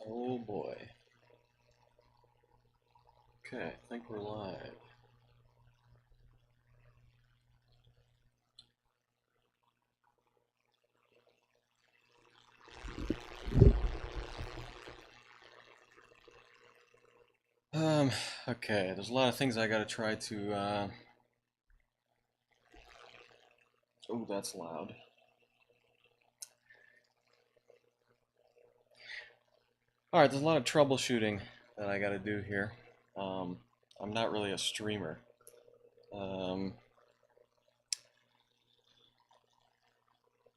Oh boy. Okay, I think we're live. Um, okay, there's a lot of things I gotta try to, oh, that's loud. Alright, there's a lot of troubleshooting that I gotta do here. Um, I'm not really a streamer. Um,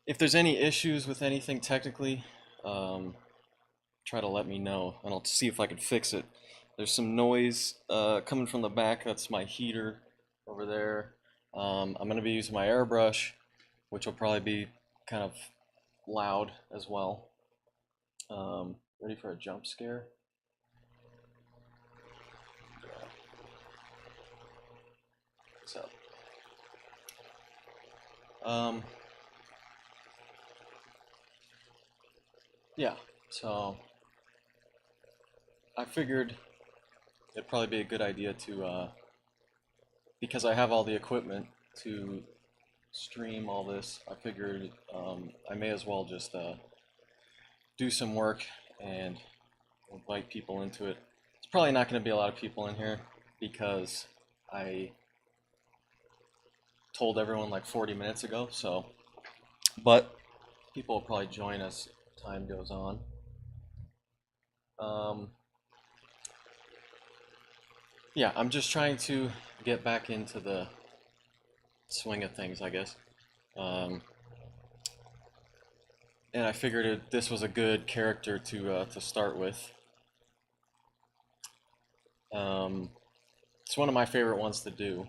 if there's any issues with anything technically, um, try to let me know, and I'll see if I can fix it. There's some noise coming from the back. That's my heater over there. I'm going to be using my airbrush, which will probably be kind of loud as well. Ready for a jump scare? What's up? Um, yeah, so I figured it'd probably be a good idea to, because I have all the equipment to stream all this, I figured I may as well just do some work and invite people into it. It's probably not going to be a lot of people in here because I told everyone like 40 minutes ago, so, but people will probably join as time goes on. Um, yeah, I'm just trying to get back into the swing of things, I guess. Um, and I figured this was a good character to start with. It's one of my favorite ones to do,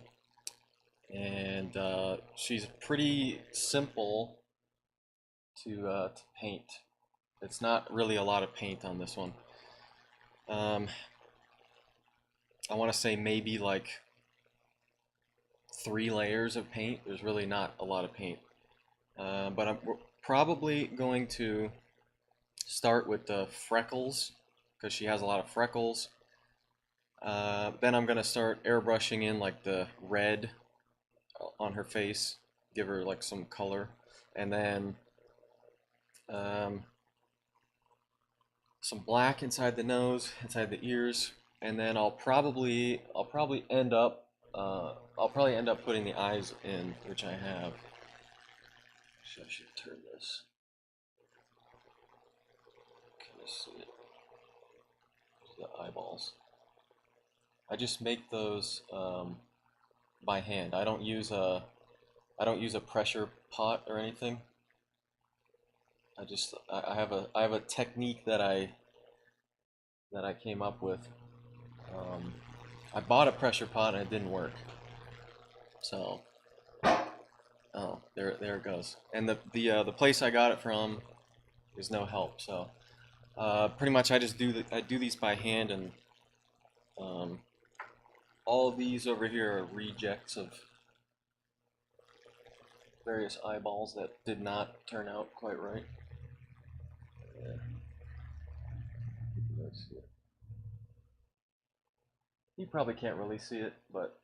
and she's pretty simple to paint. It's not really a lot of paint on this one. Um, I want to say maybe like 3 layers of paint. There's really not a lot of paint. But I'm probably going to start with the freckles because she has a lot of freckles. Then I'm going to start airbrushing in like the red on her face, give her like some color. And then um, some black inside the nose, inside the ears, and then I'll probably end up putting the eyes in, which I have. Actually, I should turn this. Can you see it? The eyeballs. I just make those by hand. I don't use a pressure pot or anything. I have a technique that I came up with. Um, I bought a pressure pot and it didn't work. So, oh, there it goes. And the place I got it from is no help. So, pretty much I do these by hand, and um, all of these over here are rejects of various eyeballs that did not turn out quite right. Yeah, let's see. You probably can't really see it, but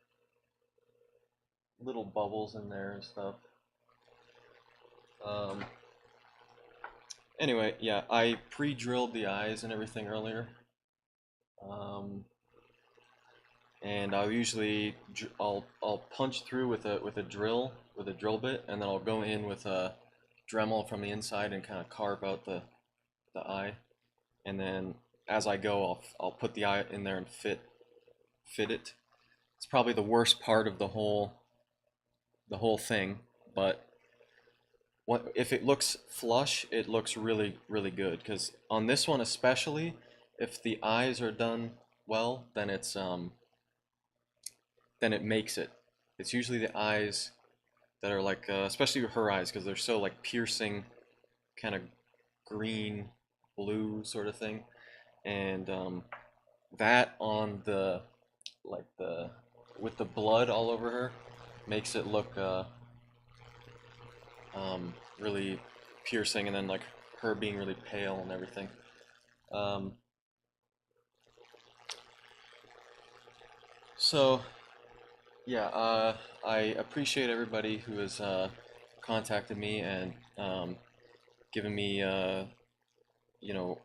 little bubbles in there and stuff. Um, anyway, yeah, I pre-drilled the eyes and everything earlier. Um, and I'll punch through with a drill bit, and then I'll go in with a Dremel from the inside and kind of carve out the eye, and then as I go, I'll put the eye in there and fit it. It's probably the worst part of the whole thing, but if it looks flush, it looks really really good. Because on this one especially, if the eyes are done well, then it makes it. It's usually the eyes that are like, especially her eyes, because they're so like piercing, kind of green, blue sort of thing, and that on the like the with the blood all over her makes it look really piercing, and then like her being really pale and everything. Um, so yeah, I appreciate everybody who has contacted me and given me you know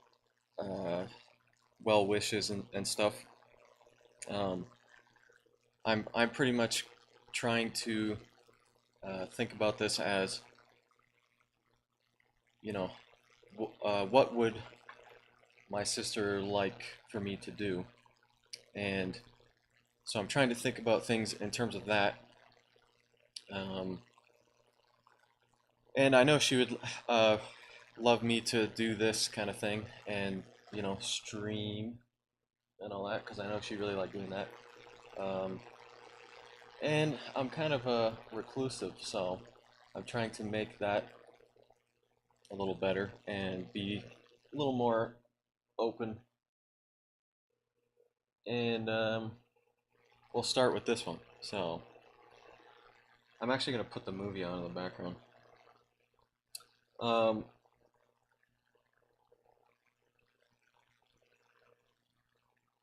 uh, well wishes and stuff. Um, I'm pretty much trying to think about this as, you know, what would my sister like for me to do, and so I'm trying to think about things in terms of that. Um, and I know she would love me to do this kind of thing and stream and all that because I know she really liked doing that. Um, and I'm kind of a reclusive, so I'm trying to make that a little better and be a little more open. And we'll start with this one. So I'm actually gonna put the movie on in the background. Um,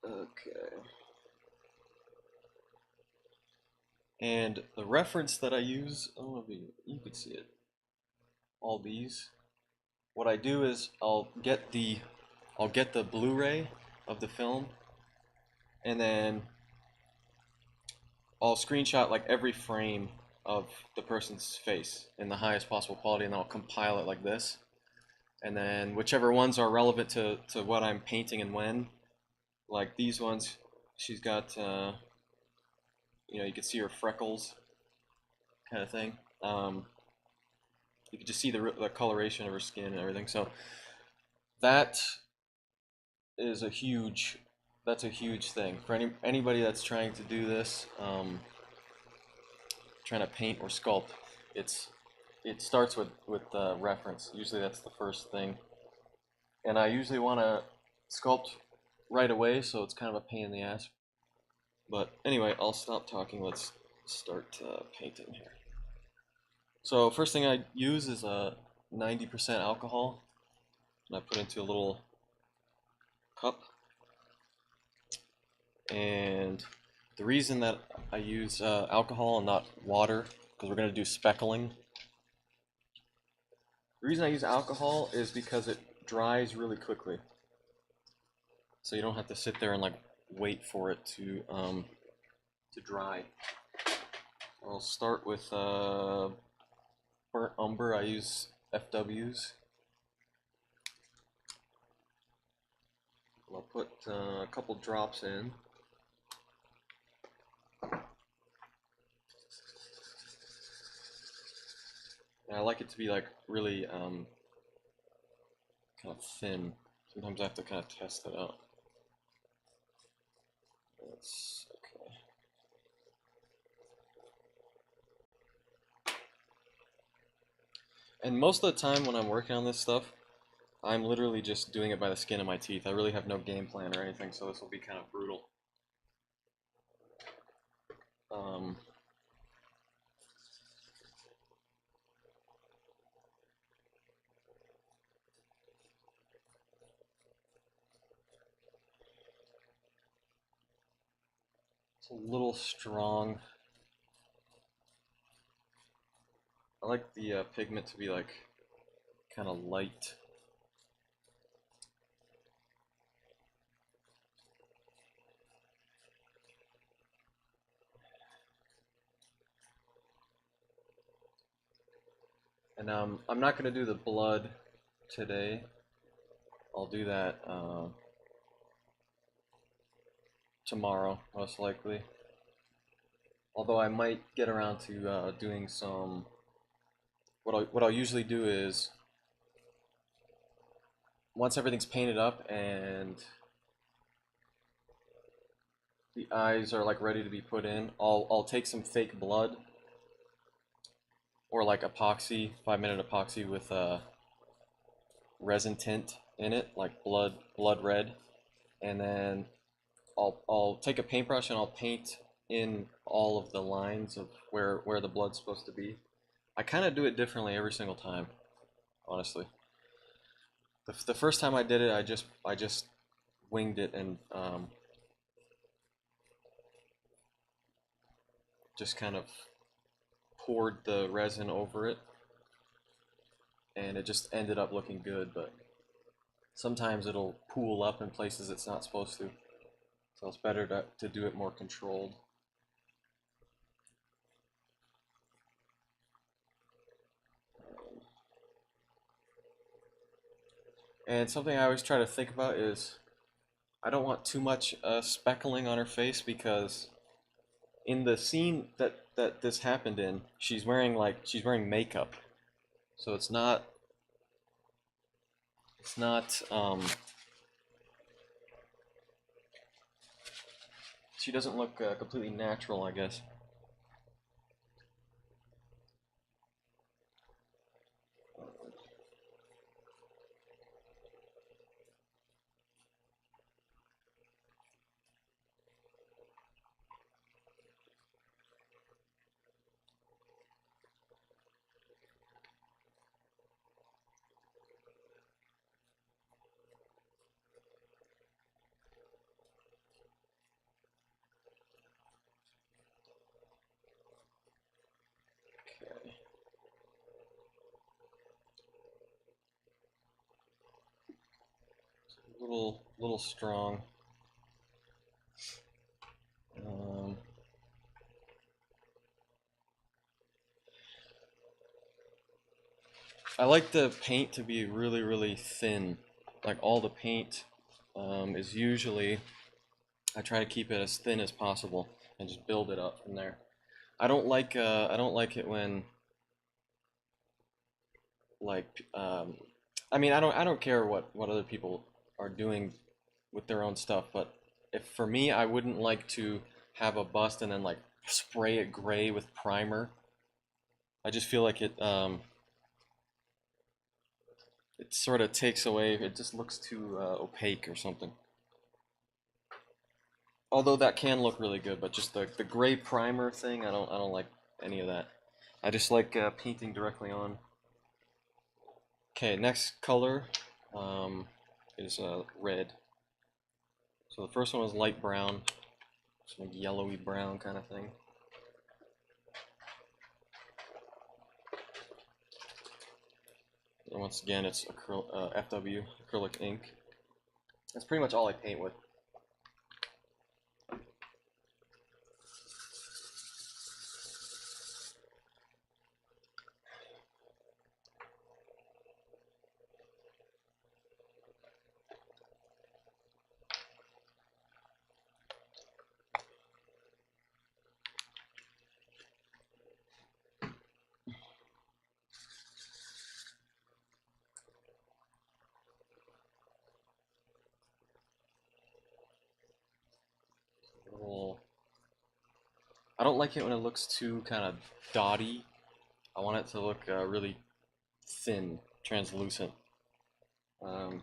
okay. And the reference that I use, I don't know if you could see it. All these. What I do is I'll get the Blu-ray of the film, and then I'll screenshot like every frame of the person's face in the highest possible quality, and I'll compile it like this. And then whichever ones are relevant to what I'm painting and when, like these ones, she's got you can see her freckles kind of thing. You can just see the coloration of her skin and everything. So that is a huge that's a huge thing for anybody that's trying to do this, trying to paint or sculpt. It starts with reference. Usually that's the first thing, and I usually want to sculpt right away, so it's kind of a pain in the ass. But anyway, I'll stop talking. Let's start painting here. So first thing I use is a 90% alcohol, and I put into a little cup. And the reason that I use alcohol and not water, because we're going to do speckling. The reason I use alcohol is because it dries really quickly. So you don't have to sit there and like wait for it to dry. I'll start with burnt umber. I use FWs. I'll put a couple drops in. And I like it to be like really kind of thin. Sometimes I have to kind of test it out. That's okay. And most of the time when I'm working on this stuff, I'm literally just doing it by the skin of my teeth. I really have no game plan or anything, so this will be kind of brutal. Um, it's a little strong. I like the pigment to be like kind of light. And I'm not going to do the blood today. I'll do that tomorrow, most likely. Although I might get around to doing some. What I'll usually do is once everything's painted up and the eyes are like ready to be put in, I'll take some fake blood or like epoxy, 5-minute epoxy with resin tint in it, like blood red, and then I'll take a paintbrush and I'll paint in all of the lines of where the blood's supposed to be. I kind of do it differently every single time, honestly. The first time I did it, I just winged it and just kind of poured the resin over it, and it just ended up looking good. But sometimes it'll pool up in places it's not supposed to, so it's better to do it more controlled. And something I always try to think about is I don't want too much speckling on her face, because in the scene that this happened in, she's wearing makeup, so it's not she doesn't look completely natural, I guess. Okay. It's a little strong. Um, I like the paint to be really thin. Like all the paint is usually, I try to keep it as thin as possible and just build it up from there. I don't like it when like I mean I don't care what other people are doing with their own stuff, but if for me, I wouldn't like to have a bust and then like spray it gray with primer. I just feel like it sort of takes away. It just looks too opaque or something. Although that can look really good, but just the gray primer thing, I don't like any of that. I just like painting directly on. Okay, next color is red. So the first one was light brown, it's like yellowy brown kind of thing. And once again, it's FW acrylic ink. That's pretty much all I paint with. Little, I don't like it when it looks too kind of dotty. I want it to look really thin, translucent. Um,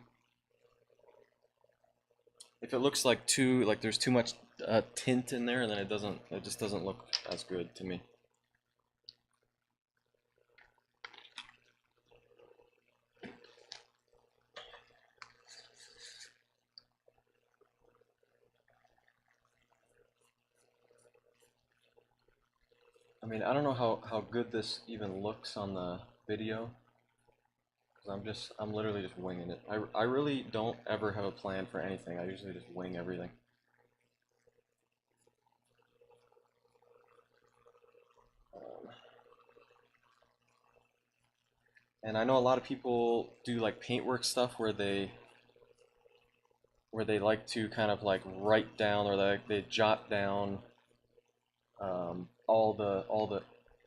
if it looks like there's too much tint in there, then it just doesn't look as good to me. I mean, I don't know how good this even looks on the video, because I'm literally just winging it. I really don't ever have a plan for anything. I usually just wing everything. Um, and I know a lot of people do like paintwork stuff where they like to kind of like write down, or they jot down all the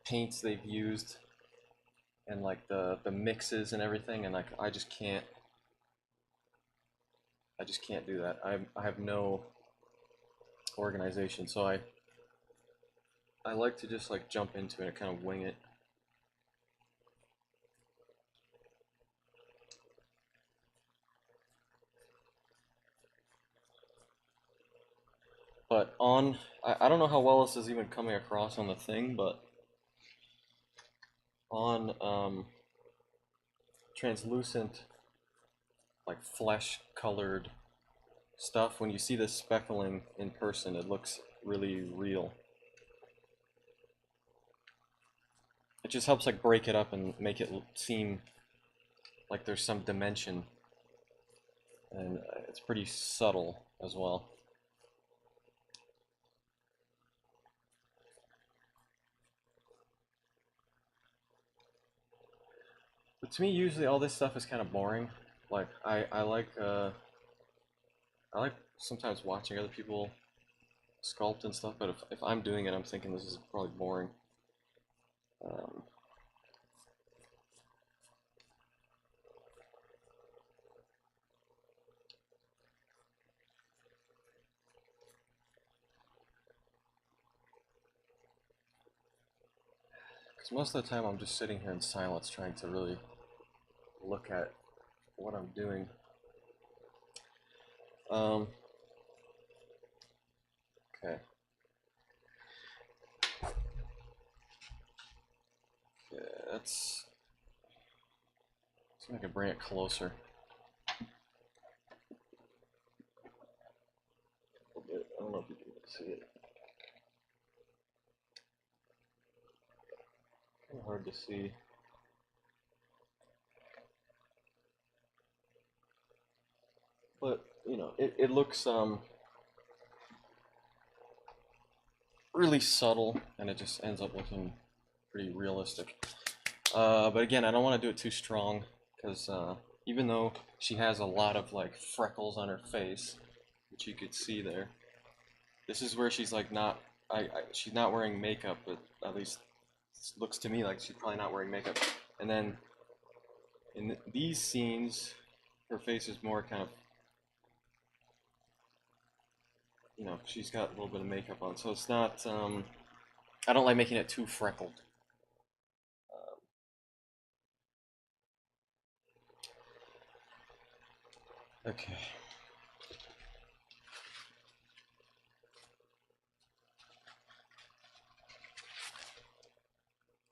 paints they've used, and like the mixes and everything, and like I just can't do that. I have no organization, so I like to just like jump into it and kind of wing it. But I don't know how well this is even coming across on the thing, but on translucent like flesh colored stuff. When you see this speckling in person, it looks really real. It just helps like break it up and make it seem like there's some dimension, and it's pretty subtle as well. But to me, usually all this stuff is kind of boring. Like I like sometimes watching other people sculpt and stuff, but if I'm doing it, I'm thinking this is probably boring. Um, Because most of the time I'm just sitting here in silence trying to really look at what I'm doing. Um, okay. Yeah, that's... see if I can bring it closer. A little bit. I don't know if you can see it. Kind of hard to see. But, you know, it looks really subtle, and it just ends up looking pretty realistic. But again, I don't want to do it too strong, because even though she has a lot of like freckles on her face, which you could see there, this is where she's like not, she's not wearing makeup, but at least it looks to me like she's probably not wearing makeup. And then in these scenes, her face is more kind of, you know, she's got a little bit of makeup on, so it's not, I don't like making it too freckled. Okay.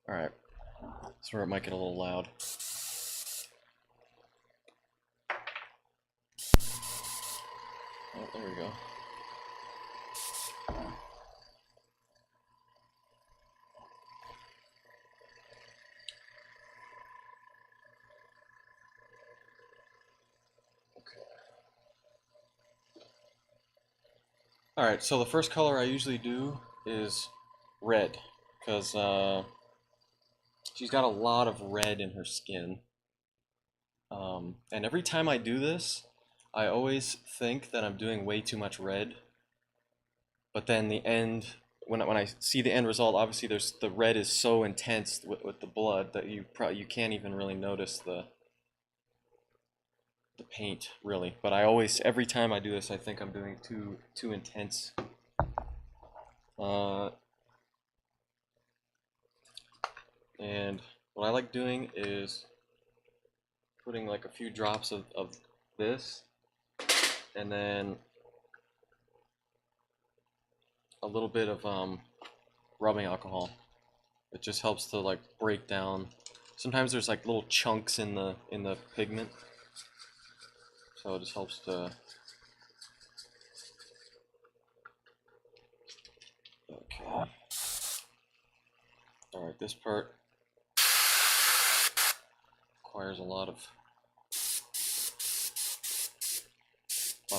Alright. That's where it might get a little loud. Oh, there we go. Alright, so the first color I usually do is red, because she's got a lot of red in her skin. And every time I do this, I always think that I'm doing way too much red. But then the end, when I see the end result, obviously the red is so intense with the blood that you can't even really notice the paint really. But I always, every time I do this, I think I'm doing too intense. And what I like doing is putting like a few drops of this, and then a little bit of rubbing alcohol. It just helps to like break down. Sometimes there's like little chunks in the pigment, so it just helps to. Okay. All right, this part requires a lot of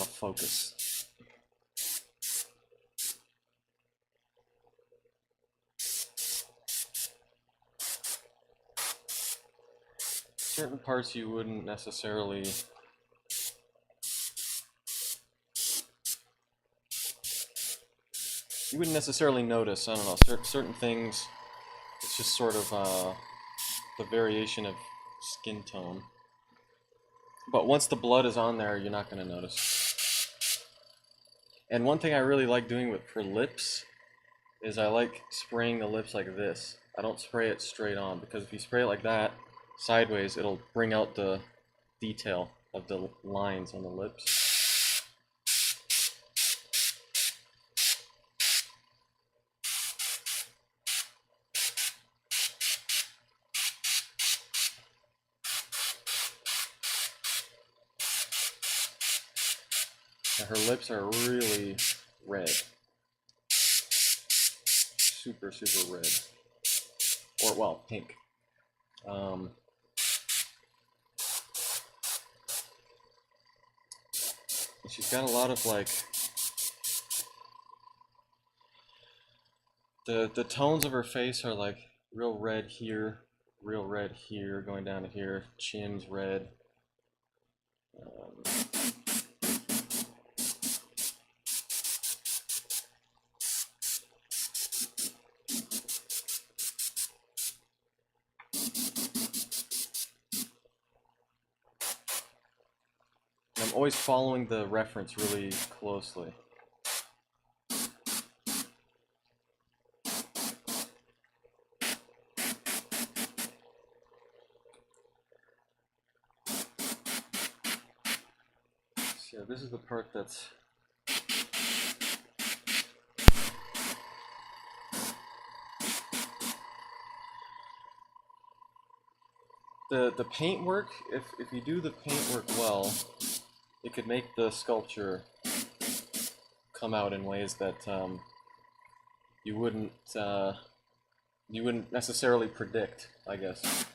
focus. Certain parts you wouldn't necessarily notice. I don't know, certain things, it's just sort of the variation of skin tone. But once the blood is on there, you're not going to notice. And one thing I really like doing for lips is I like spraying the lips like this. I don't spray it straight on, because if you spray it like that, sideways, it'll bring out the detail of the lines on the lips. And her lips are really red. Super, super red. Or, well, pink. Um, she's got a lot of, like, the tones of her face are, like, real red here, going down to here. Chin's red. I'm always following the reference really closely. So this is the part that's the paint work. If you do the paint work well, it could make the sculpture come out in ways that you wouldn't necessarily predict, I guess.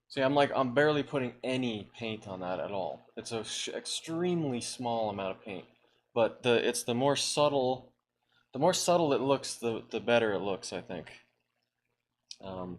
See, I'm barely putting any paint on that at all. It's a extremely small amount of paint, but it's the more subtle. The more subtle it looks, the better it looks, I think. Um,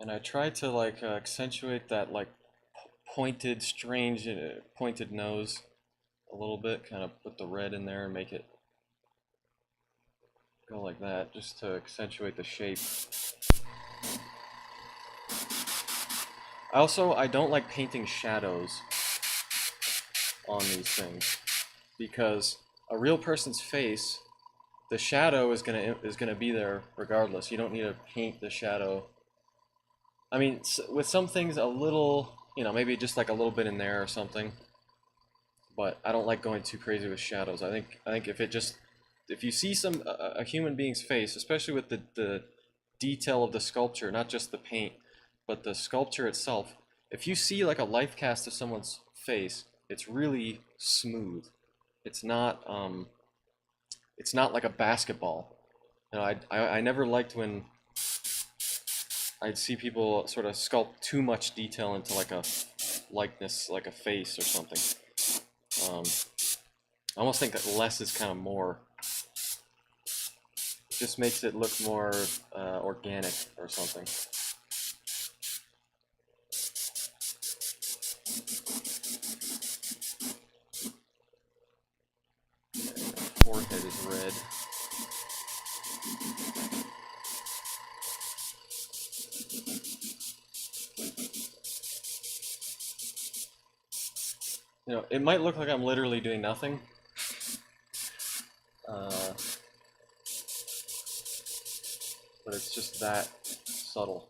and I try to like accentuate that like pointed, strange, pointed nose a little bit. Kind of put the red in there and make it go like that, just to accentuate the shape. I don't like painting shadows on these things because a real person's face, the shadow is gonna be there regardless. You don't need to paint the shadow. I mean, with some things, a little, maybe just like a little bit in there or something. But I don't like going too crazy with shadows. I think if you see a human being's face, especially with the detail of the sculpture, not just the paint, but the sculpture itself, if you see like a life cast of someone's face, it's really smooth. It's not it's not like a basketball. I never liked when I'd see people sort of sculpt too much detail into like a likeness, like a face or something. Um, I almost think that less is kind of more. It just makes it look more organic or something. Forehead is red. It might look like I'm literally doing nothing. But it's just that subtle.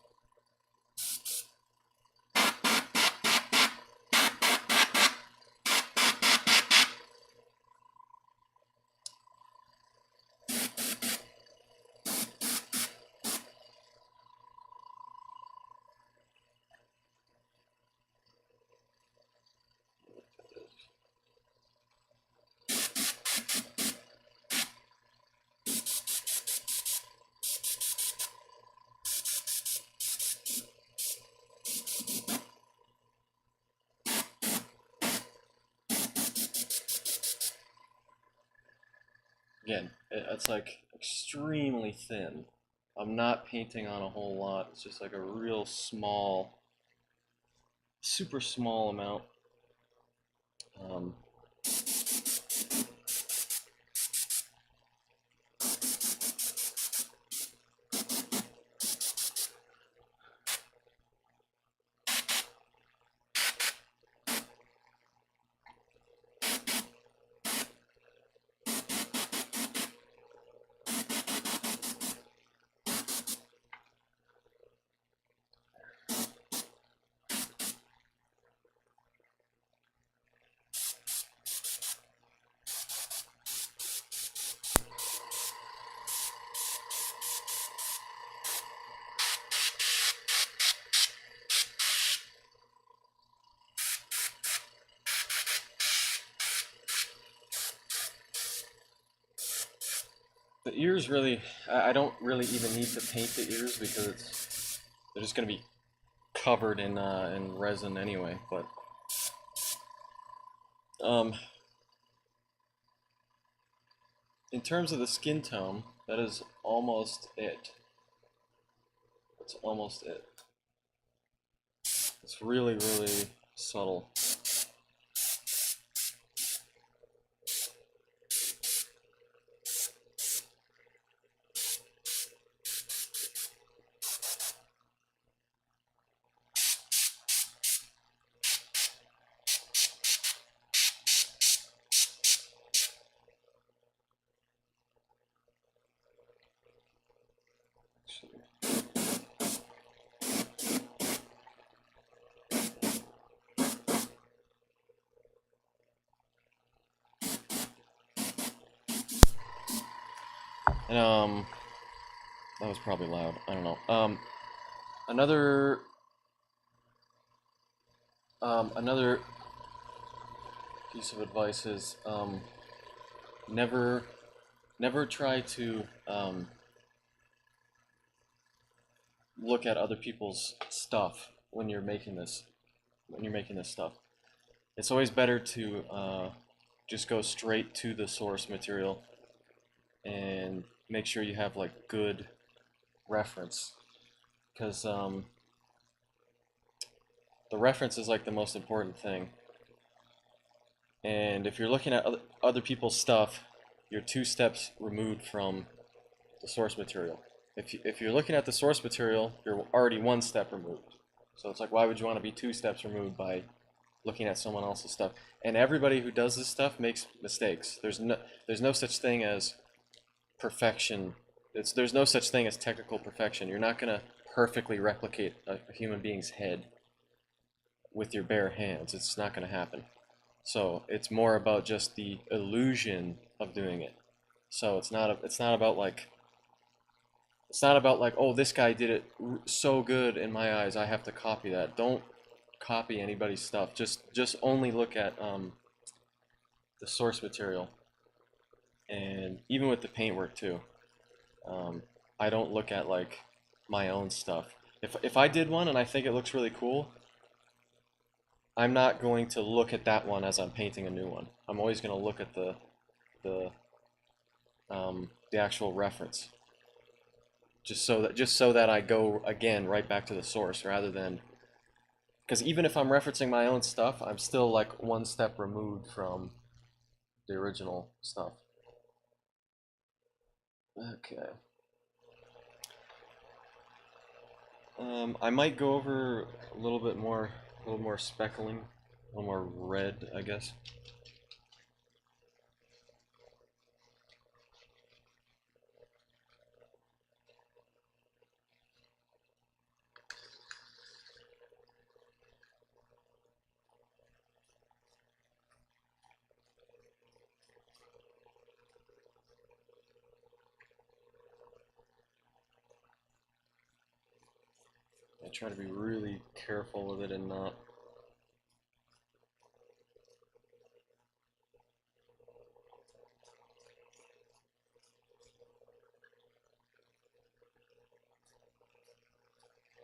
Again, it's like extremely thin. I'm not painting on a whole lot. It's just like a real small super small amount. Um, the ears really, I don't really even need to paint the ears because they're just going to be covered in resin anyway. But um, in terms of the skin tone, that is almost it. That's almost it. It's really, really subtle. And that was probably loud. I don't know. Another another piece of advice is never never try to look at other people's stuff when you're making this stuff. It's always better to just go straight to the source material and make sure you have like good reference, because the reference is like the most important thing. And if you're looking at other people's stuff, you're 2 steps removed from the source material. If you're looking at the source material, you're already 1 step removed. So it's like, why would you want to be 2 steps removed by looking at someone else's stuff? And everybody who does this stuff makes mistakes. There's no such thing as perfection. There's no such thing as technical perfection. You're not gonna perfectly replicate a human being's head with your bare hands. It's not gonna happen. So it's more about just the illusion of doing it. So it's not about like oh, this guy did it so good in my eyes, I have to copy that. Don't copy anybody's stuff. Just only look at the source material. And even with the paintwork too, I don't look at like my own stuff. If I did one and I think it looks really cool, I'm not going to look at that one as I'm painting a new one. I'm always going to look at the the actual reference, just so that I go again right back to the source, rather than, because even if I'm referencing my own stuff, I'm still like 1 step removed from the original stuff. Okay. I might go over a little more speckling, a little more red, I guess. I try to be really careful with it and not.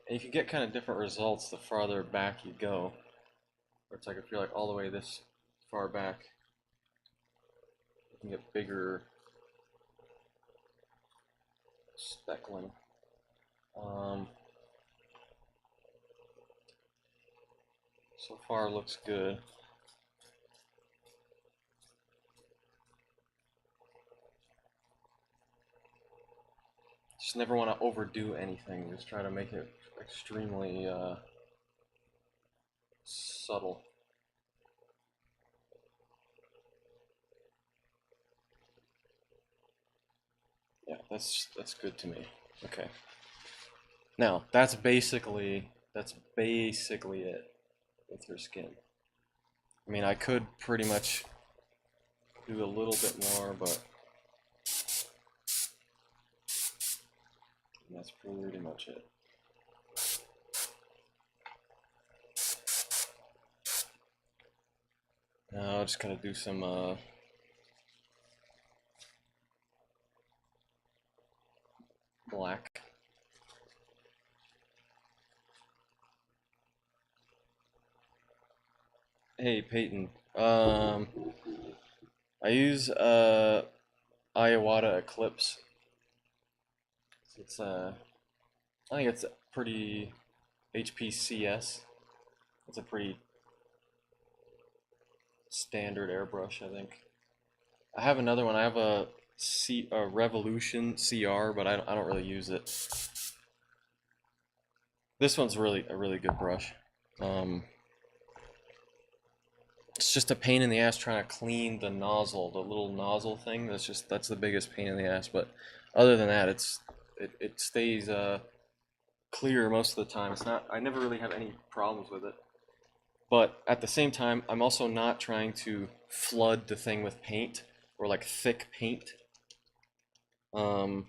And you can get kind of different results the farther back you go. Or it's like if you're like all the way this far back, you can get bigger speckling. Um, So far looks good. Just never want to overdo anything. Just try to make it extremely subtle. Yeah, that's good to me. Okay. Now that's basically it with her skin. I mean, I could pretty much do a little bit more, but that's pretty much it. Now I just gotta do some black. Hey Peyton, I use Iowata Eclipse. It's I think it's pretty HPCS. It's a pretty standard airbrush, I think. I have another one. I have a Revolution CR, but I don't really use it. This one's really a really good brush. It's just a pain in the ass trying to clean the nozzle, the little nozzle thing. That's the biggest pain in the ass. But other than that, it stays clear most of the time. It's not. I never really have any problems with it. But at the same time, I'm also not trying to flood the thing with paint or like thick paint. Because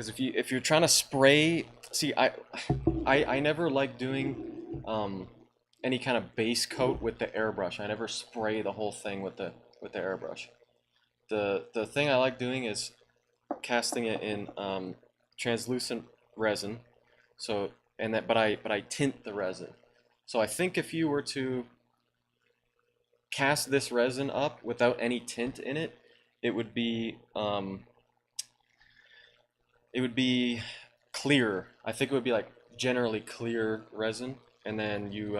if you're trying to spray, see, I never like doing any kind of base coat with the airbrush. I never spray the whole thing with the airbrush. The thing I like doing is casting it in translucent resin. So but I tint the resin. So I think if you were to cast this resin up without any tint in it, it would be clear. I think it would be like generally clear resin, and then you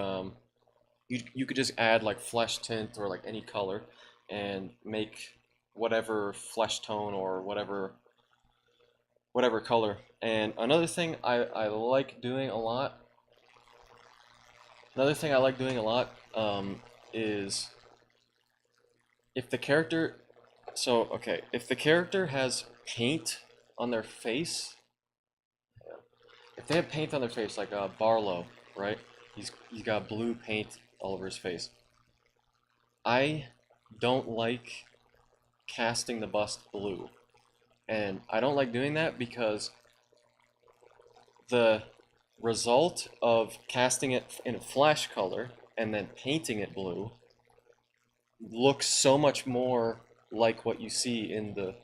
could just add like flesh tint or like any color, and make whatever flesh tone or whatever color. And I like doing a lot. Another thing I like doing a lot is if the character. So okay, if the character has paint on their face, if they have paint on their face, like Barlow, right? He's got blue paint all over his face. I don't like casting the bust blue, and I don't like doing that because the result of casting it in a flash color and then painting it blue looks so much more like what you see in the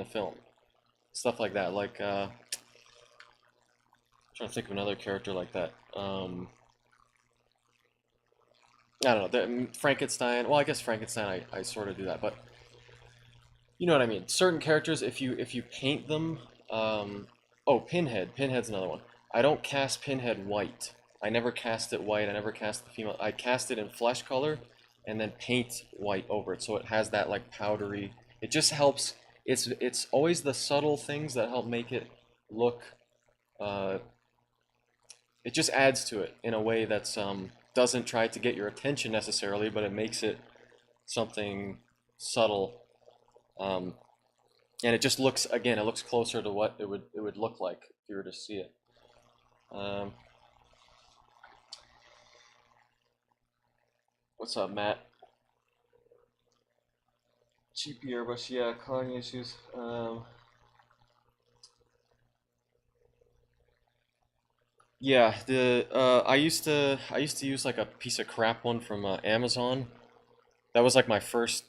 film. Stuff like that, like trying to think of another character like that. I don't know. Frankenstein. Well, I guess Frankenstein. I sort of do that, but you know what I mean. Certain characters, if you paint them. Oh, Pinhead. Pinhead's another one. I don't cast Pinhead white. I never cast it white. I never cast the female. I cast it in flesh color, and then paint white over it, so it has that like powdery. It just helps. It's always the subtle things that help make it look. Uh, it just adds to it in a way that's doesn't try to get your attention necessarily, but it makes it something subtle, um, and it just looks again. It looks closer to what it would look like if you were to see it. Um, what's up, Matt? Cheap airbrush, yeah, clogging issues. Yeah, the I used to use like a piece of crap one from Amazon. That was like my first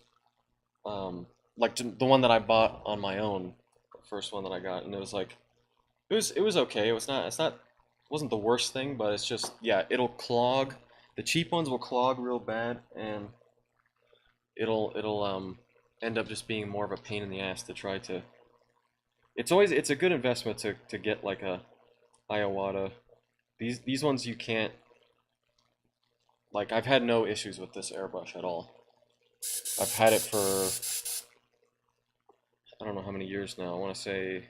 like the one that I bought on my own, the first one that I got, and it was like it was okay. It wasn't the worst thing, but it's just yeah, it'll clog. The cheap ones will clog real bad, and it'll end up just being more of a pain in the ass to try to. It's a good investment to get like a Iowata. These ones you can't Like, I've had no issues with this airbrush at all. I've had it for, I don't know how many years now. I want to say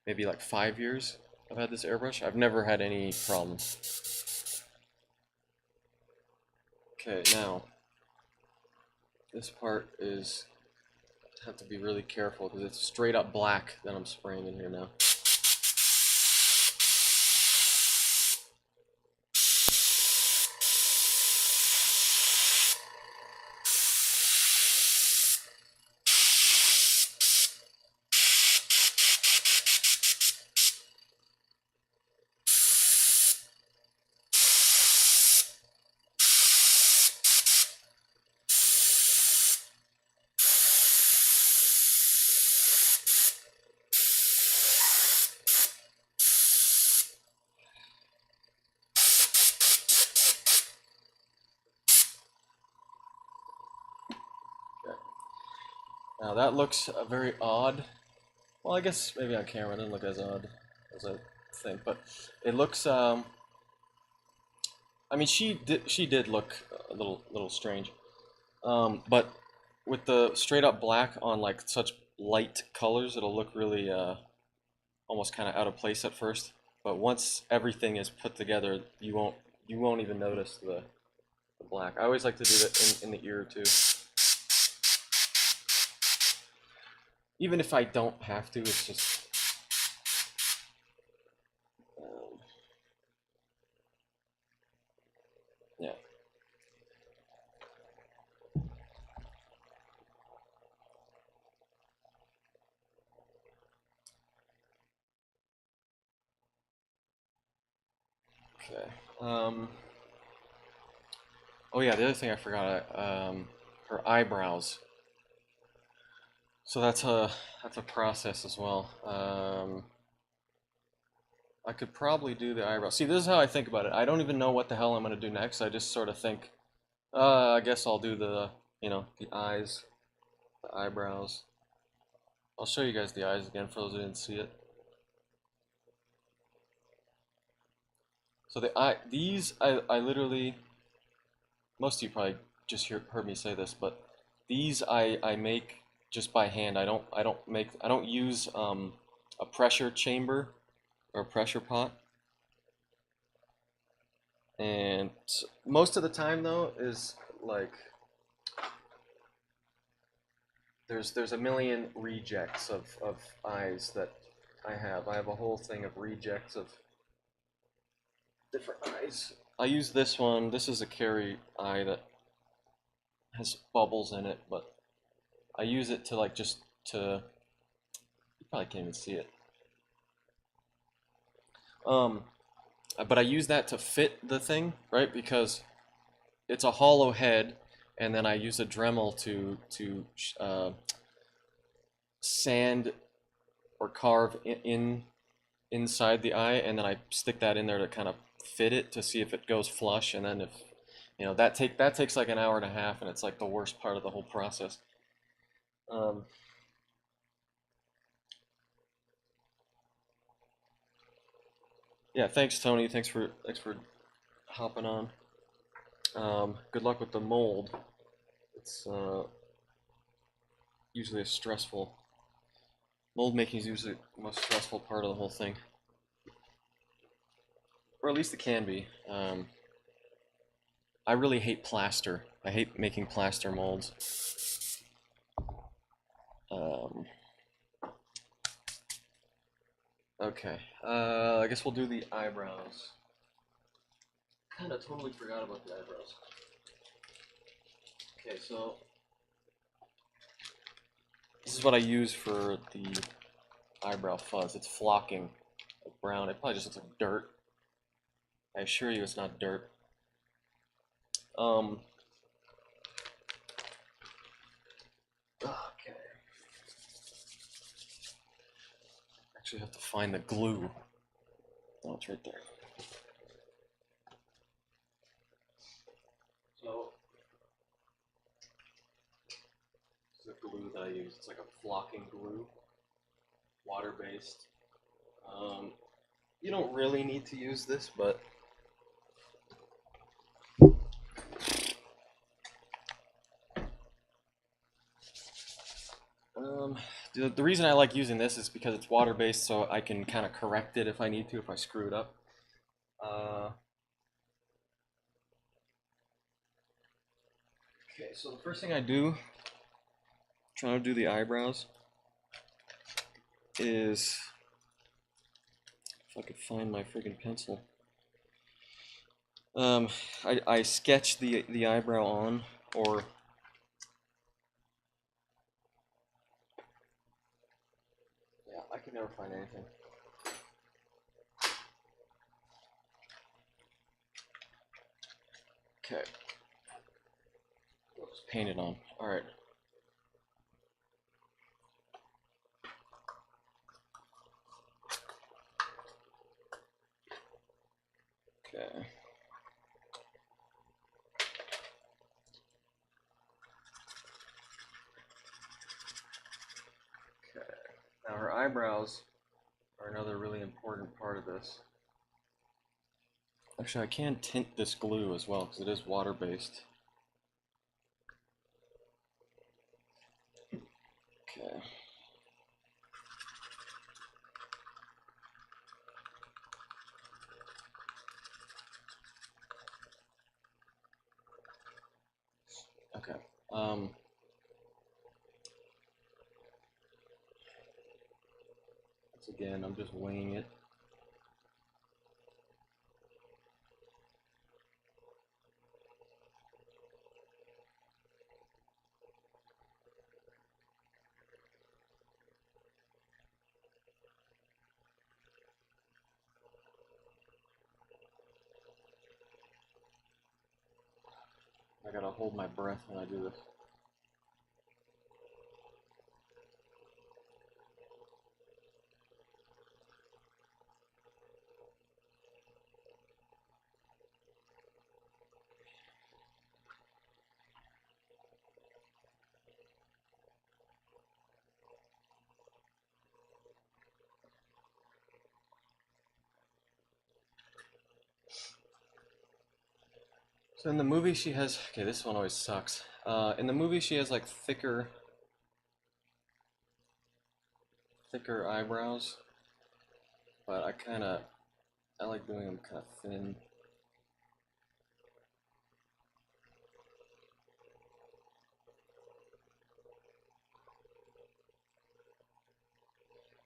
maybe like 5 years I've had this airbrush. I've never had any problems. Okay, now this part is, I have to be really careful because it's straight up black that I'm spraying in here now. Okay. Now that looks very odd. Well, I guess maybe on camera it doesn't look as odd as I think, but it looks. I mean, she did look a little strange. But with the straight up black on like such light colors, it'll look really almost kind of out of place at first. But once everything is put together, you won't even notice the black. I always like to do that in the ear too. Even if I don't have to, it's just yeah. Okay. Oh yeah, the other thing I forgot, her eyebrows. So that's a process as well. I could probably do the eyebrows. See, this is how I think about it. I don't even know what the hell I'm gonna do next. I just sort of think, I guess I'll do the eyes, the eyebrows. I'll show you guys the eyes again for those who didn't see it. So I literally, most of you probably just heard me say this, but these I make just by hand. I don't use a pressure chamber or a pressure pot. And most of the time though is like there's a million rejects of eyes that I have. I have a whole thing of rejects of different eyes. I use this one. This is a Carrie eye that has bubbles in it, but I use it to like just to, you probably can't even see it. Um, but I use that to fit the thing, right? Because it's a hollow head, and then I use a Dremel to sand or carve inside the eye, and then I stick that in there to kind of fit it to see if it goes flush, and then if that takes like an hour and a half, and it's like the worst part of the whole process. Um, yeah, thanks Tony. Thanks for hopping on. Good luck with the mold. It's usually a stressful mold making is usually the most stressful part of the whole thing, or at least it can be. I really hate plaster. I hate making plaster molds. Um, okay, I guess we'll do the eyebrows. Kind of totally forgot about the eyebrows. Okay, so this is what I use for the eyebrow fuzz. It's flocking, like brown. It probably just looks like dirt. I assure you, it's not dirt. Um. Okay. Actually, have to find the glue. Oh, it's right there. So, this is a glue that I use. It's like a flocking glue, water-based. You don't really need to use this, but The reason I like using this is because it's water-based, so I can kind of correct it if I need to, if I screw it up. Okay, so the first thing I do, trying to do the eyebrows, is if I could find my friggin' pencil. I sketch the eyebrow on, or yeah, I can never find anything. Okay, just paint it on. All right. Okay. Okay. Now her eyebrows are another really important part of this. Actually, I can tint this glue as well because it is water-based. Okay. Okay. Once again, I'm just winging it. I gotta hold my breath when I do this. So in the movie she has, okay, this one always sucks. In the movie she has like thicker eyebrows, but I like doing them kind of thin.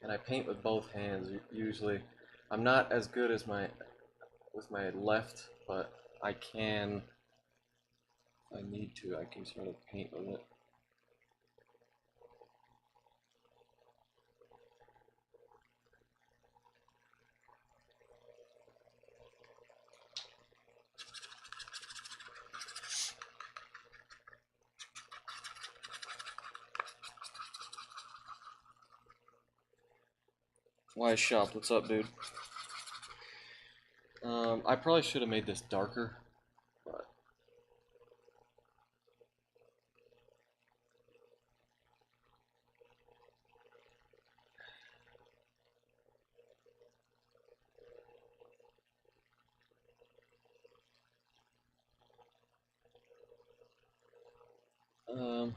And I paint with both hands usually. I'm not as good as with my left, but I can, if I need to, I can sort of paint with it. Why shop? What's up, dude? I probably should have made this darker, but yeah.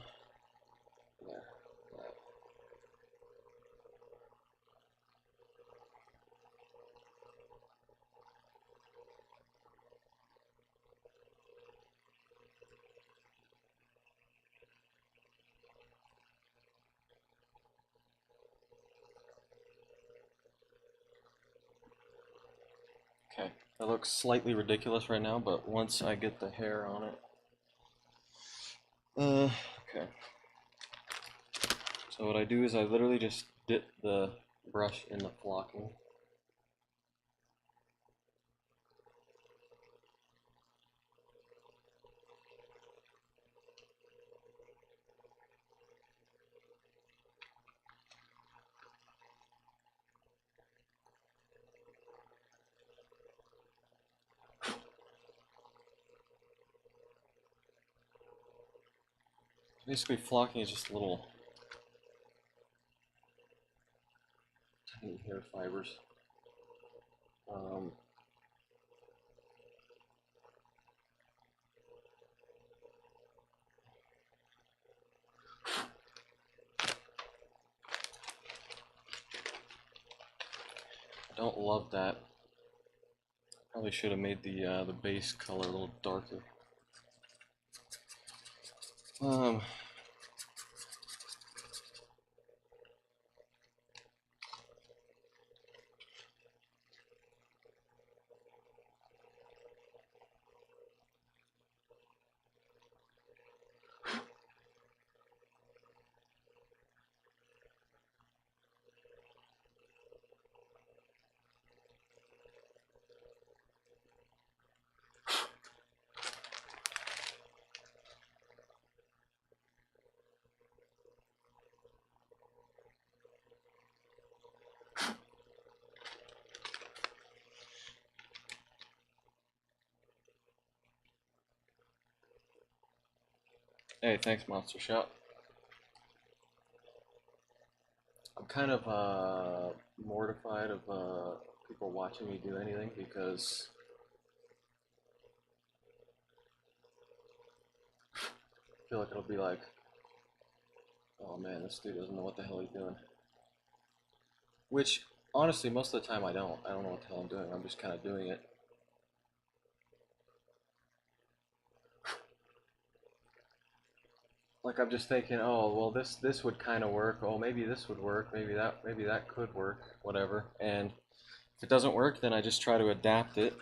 Okay, that looks slightly ridiculous right now, but once I get the hair on it. Okay. So what I do is I literally just dip the brush in the flocking. Basically, flocking is just little tiny hair fibers. Um, don't love that. Probably should have made the base color a little darker. Um, hey, thanks, Monster Shot. I'm kind of mortified of people watching me do anything because I feel like it'll be like, oh man, this dude doesn't know what the hell he's doing. Which, honestly, most of the time I don't. I don't know what the hell I'm doing. I'm just kind of doing it. Like I'm just thinking, oh well, this would kind of work. Oh, maybe this would work. Maybe that could work. Whatever. And if it doesn't work, then I just try to adapt it.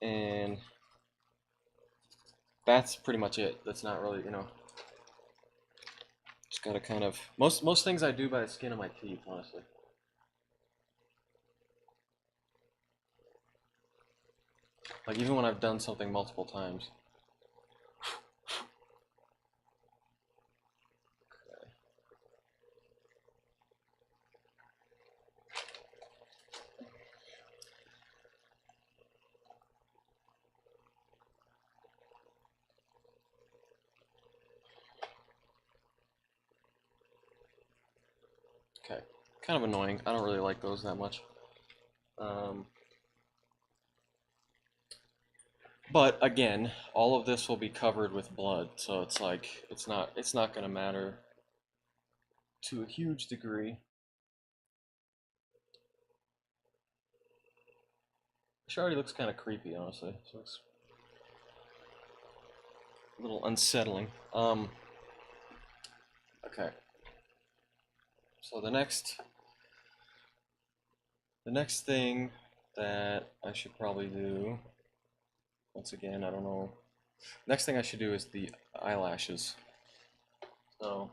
And that's pretty much it. That's not really, just gotta kind of most things I do by the skin of my teeth, honestly. Like even when I've done something multiple times. Okay, kind of annoying. I don't really like those that much. Um, but again, all of this will be covered with blood, so it's like it's not gonna matter to a huge degree. She already looks kind of creepy, honestly. So it's a little unsettling. Okay. So the next thing that I should probably do, once again, I don't know. Next thing I should do is the eyelashes. So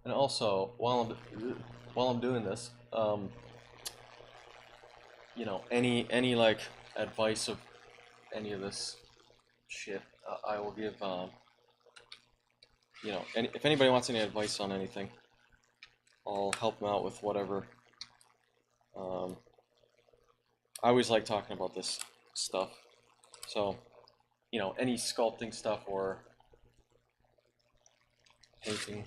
and also while I'm doing this, any like advice of any of this shit, I will give. If anybody wants any advice on anything, I'll help them out with whatever. Um, I always like talking about this stuff. So, any sculpting stuff or painting.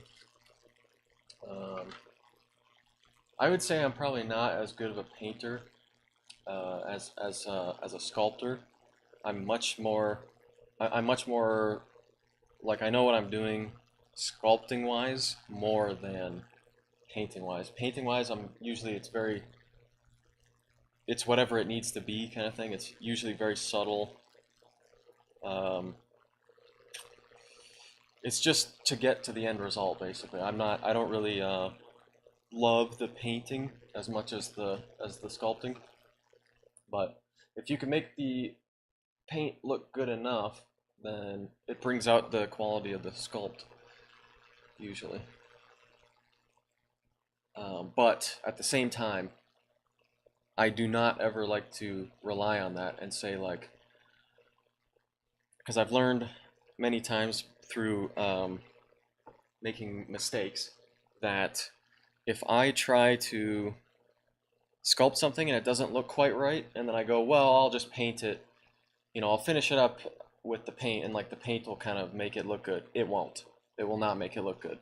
I would say I'm probably not as good of a painter as a sculptor. I'm much more. I'm much more like I know what I'm doing, sculpting wise, more than painting wise. Painting wise, it's whatever it needs to be kind of thing. It's usually very subtle. Um, it's just to get to the end result, basically. I don't really love the painting as much as the sculpting, but if you can make the paint look good enough, then it brings out the quality of the sculpt usually. But at the same time, I do not ever like to rely on that and say like, because I've learned many times through making mistakes that if I try to sculpt something and it doesn't look quite right, and then I go, well, I'll just paint it, I'll finish it up with the paint, and like the paint will kind of make it look good. It won't. It will not make it look good.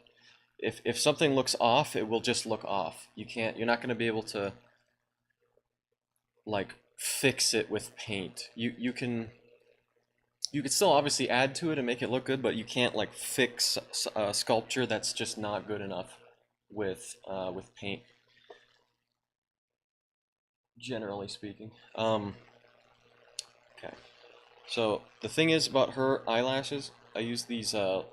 If something looks off, it will just look off. You're not going to be able to like fix it with paint. You could still obviously add to it and make it look good, but you can't like fix a sculpture that's just not good enough with paint, generally speaking. Okay. So the thing is about her eyelashes, I use these. I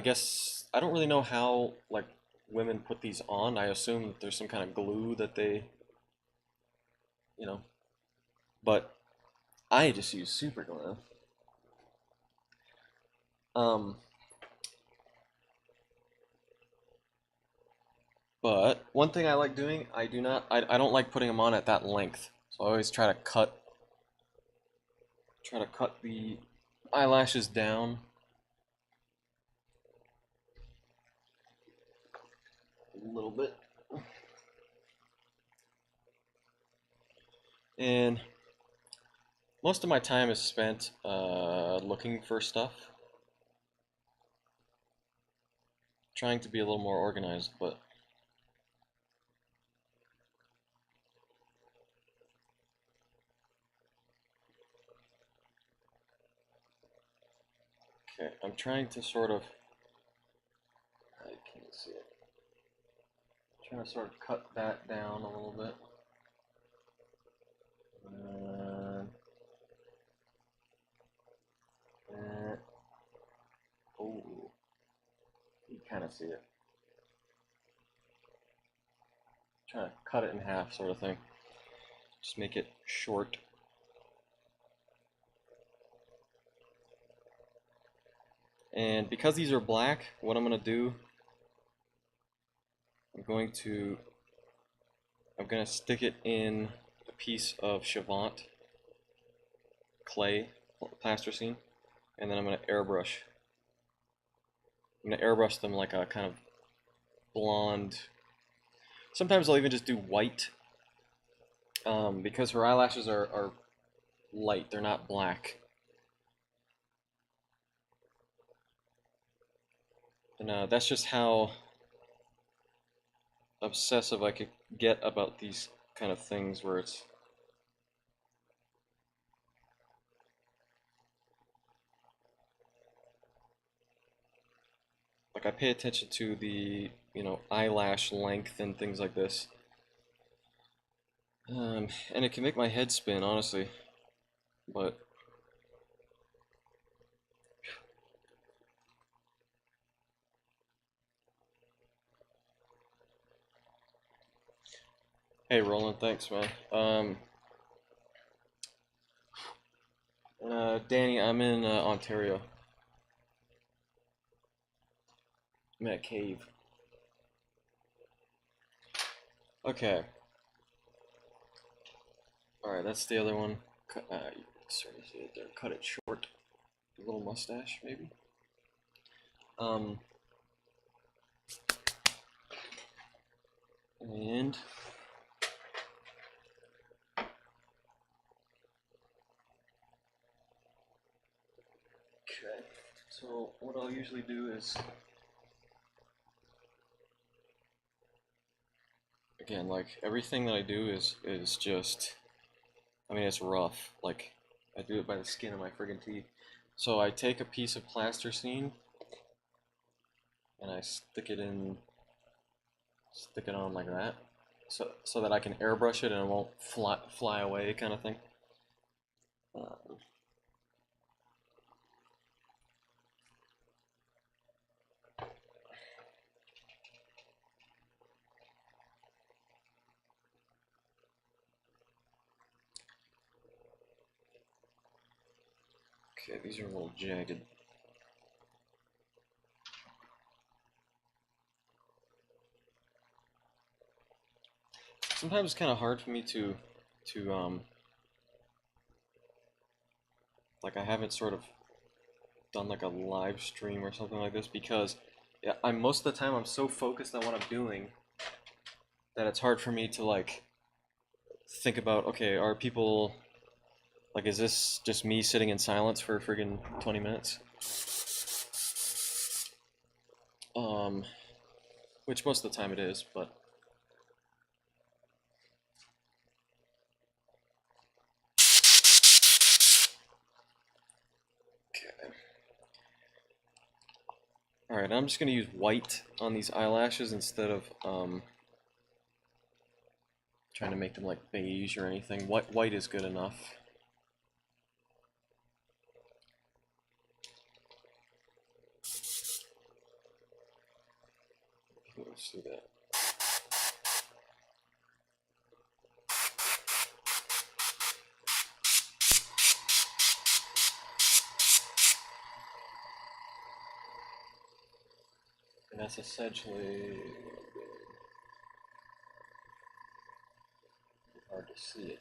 guess I don't really know how like women put these on. I assume that there's some kind of glue that they, you know, but I just use super glue. Um, but one thing I like doing, I don't like putting them on at that length. So I always try to cut the eyelashes down a little bit. And most of my time is spent looking for stuff, trying to be a little more organized, but okay, I'm trying to sort of, I can't see it, trying to sort of cut that down a little bit. Uh, oh, you kind of see it. Trying to cut it in half, sort of thing. Just make it short. And because these are black, what I'm gonna do, I'm gonna stick it in a piece of Chavant clay plasticine, and then I'm gonna airbrush. I'm gonna airbrush them like a kind of blonde. Sometimes I'll even just do white, because her eyelashes are light. They're not black. And that's just how obsessive I could get about these kind of things where it's like I pay attention to the, eyelash length and things like this. And it can make my head spin, honestly. But hey, Roland, thanks, man. Danny, I'm in Ontario. I'm at a cave. Okay. All right, that's the other one. You can sort of see it there. Cut it short. A little mustache, maybe. Um, and okay. So what I'll usually do is, again, like everything that I do is just, I mean, it's rough. Like I do it by the skin of my friggin' teeth. So I take a piece of plasticine and I stick it on like that, so that I can airbrush it and it won't fly away, kind of thing. Uh, okay, these are a little jagged. Sometimes it's kind of hard for me to like I haven't sort of done like a live stream or something like this because yeah, I'm most of the time I'm so focused on what I'm doing that it's hard for me to like think about, okay, are people like, is this just me sitting in silence for friggin' 20 minutes? Um, which most of the time it is, but Okay. Alright, I'm just going to use white on these eyelashes instead of trying to make them like beige or anything. White is good enough. Let's do that. And that's essentially hard to see it.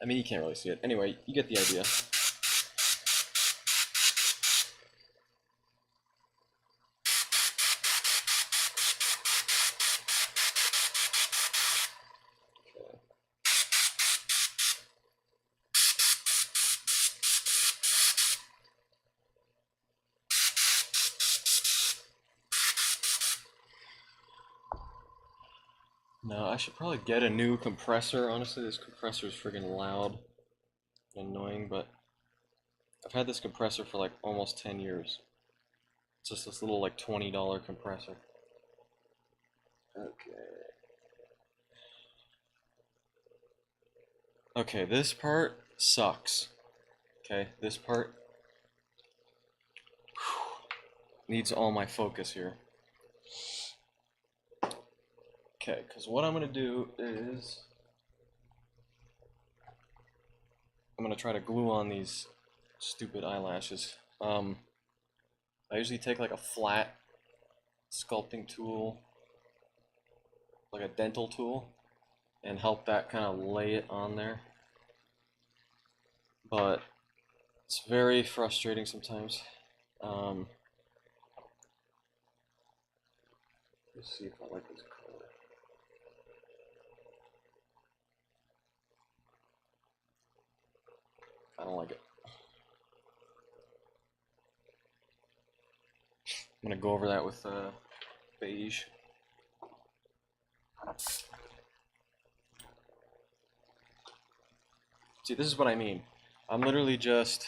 I mean, you can't really see it. Anyway, you get the idea. No, I should probably get a new compressor. Honestly, this compressor is friggin' loud and annoying, but I've had this compressor for like almost 10 years. It's just this little like $20 compressor. Okay. Okay, this part sucks. Okay, this part needs all my focus here. Okay, because what I'm going to do is I'm going to try to glue on these stupid eyelashes. I usually take like a flat sculpting tool, like a dental tool, and help that kind of lay it on there. But it's very frustrating sometimes. Let's see if I like this color. I don't like it. I'm gonna go over that with beige. See, this is what I mean. I'm literally just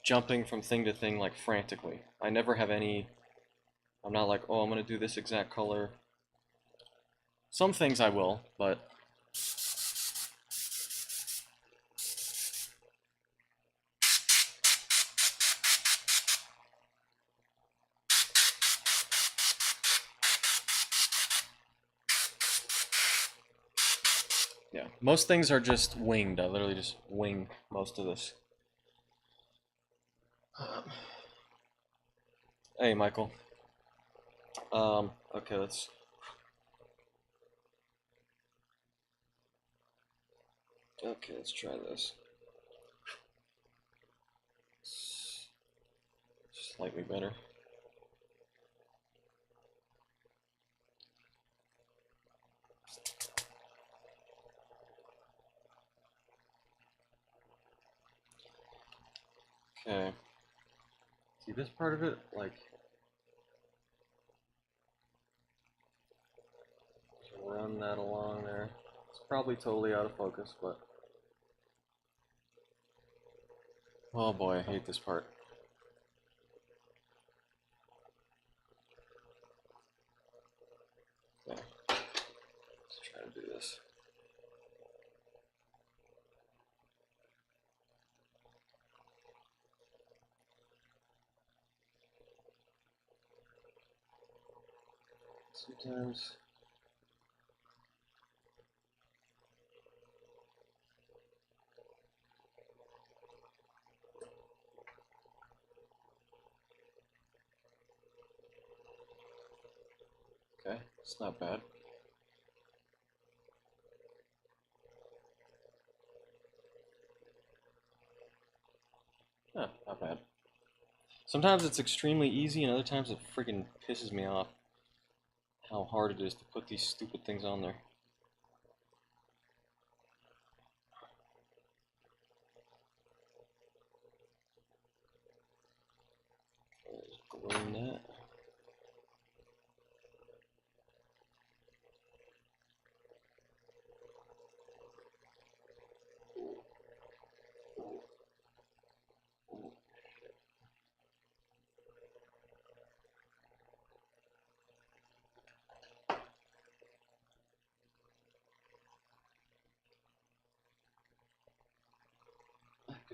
jumping from thing to thing like frantically. I never have any. I'm not like, oh, I'm gonna do this exact color. Some things I will, but yeah, most things are just winged. I literally just wing most of this. Hey, Michael. Okay, let's. Okay, let's try this. Slightly better. Okay. See this part of it, like, run that along there. It's probably totally out of focus, but oh boy, I hate this part. Okay, let's try to do this. Sometimes. Okay, it's not bad. Yeah, not bad. Sometimes it's extremely easy, and other times it freaking pisses me off how hard it is to put these stupid things on there. Just gluing that.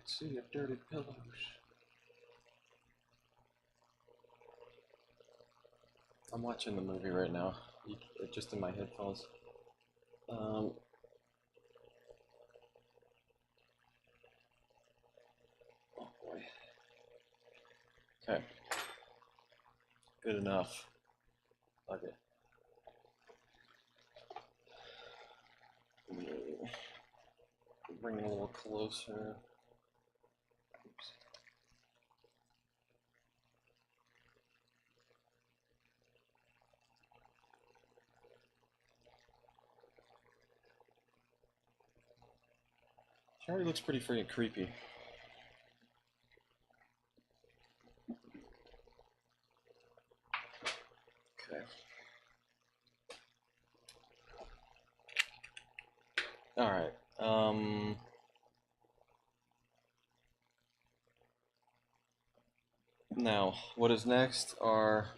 could see your dirty pillows. I'm watching the movie right now, just in my headphones. Oh boy. Okay. Good enough. Okay. Bring it a little closer. Oops. Carrie looks pretty freaking creepy. Okay. All right. Now, what is next are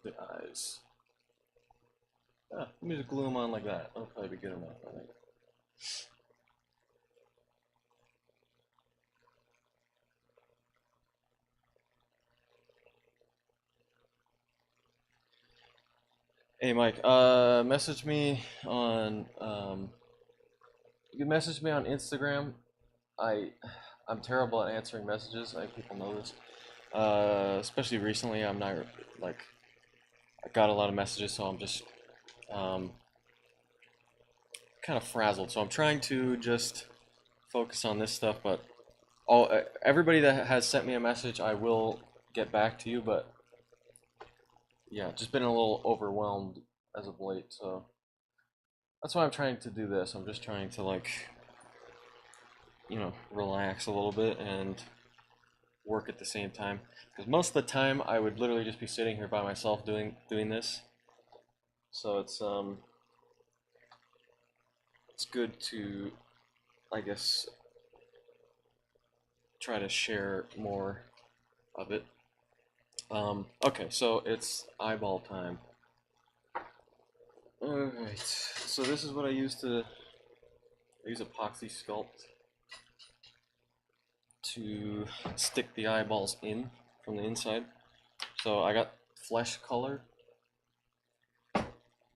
the eyes. Let me just glue them on like that. That'll probably be good enough, I think. Hey Mike, message me on you can message me on Instagram. I I'm terrible at answering messages. I think people know this. Especially recently, I'm not like I got a lot of messages, so I'm just um, kind of frazzled. So I'm trying to just focus on this stuff. But everybody that has sent me a message, I will get back to you. But yeah, just been a little overwhelmed as of late. So that's why I'm trying to do this. I'm just trying to like relax a little bit and work at the same time. Because most of the time, I would literally just be sitting here by myself doing this. So it's good to, I guess, try to share more of it. Okay, so it's eyeball time. Alright, so this is what I use epoxy sculpt to stick the eyeballs in from the inside. So I got flesh color.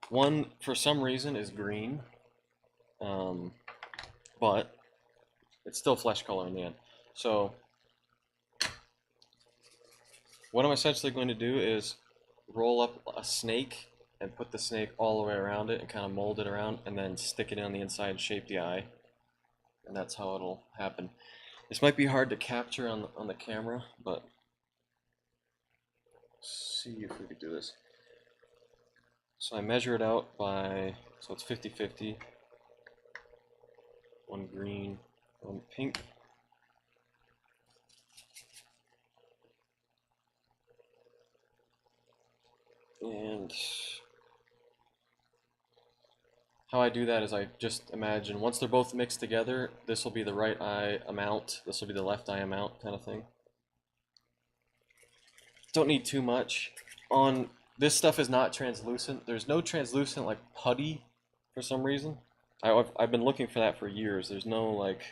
One, for some reason, is green, but it's still flesh color in the end. So what I'm essentially going to do is roll up a snake and put the snake all the way around it and kind of mold it around and then stick it on the inside and shape the eye. And that's how it'll happen. This might be hard to capture on the camera, but let's see if we could do this. So I measure it out by, so it's 50-50. One green, one pink. And how I do that is I just imagine once they're both mixed together, this will be the right eye amount, this will be the left eye amount kind of thing. Don't need too much. On this stuff is not translucent. There's no translucent like putty for some reason. I've been looking for that for years. There's no like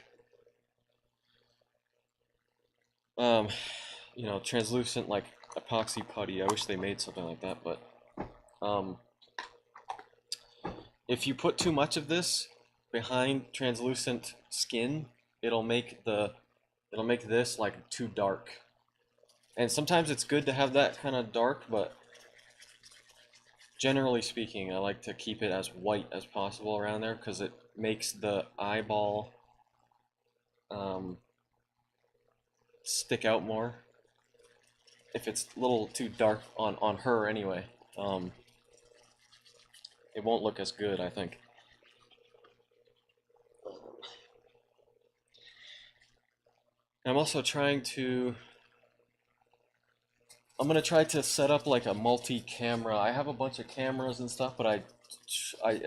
translucent like epoxy putty. I wish they made something like that, but if you put too much of this behind translucent skin, it'll make this like too dark. And sometimes it's good to have that kind of dark, but generally speaking, I like to keep it as white as possible around there because it makes the eyeball stick out more. If it's a little too dark on her anyway, it won't look as good, I think. I'm also trying to I'm gonna try to set up like a multi-camera. I have a bunch of cameras and stuff, but I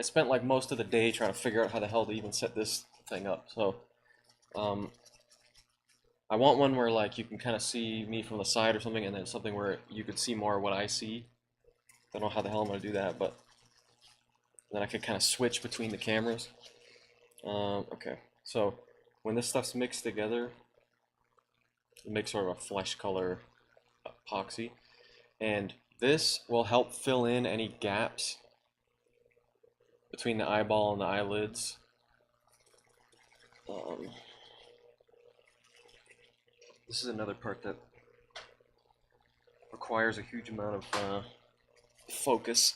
spent like most of the day trying to figure out how the hell to even set this thing up. So, I want one where like you can kind of see me from the side or something, and then something where you could see more what I see. I don't know how the hell I'm gonna do that, but then I could kind of switch between the cameras. Okay, so when this stuff's mixed together, make sort of a flesh color epoxy. And this will help fill in any gaps between the eyeball and the eyelids. This is another part that requires a huge amount of focus.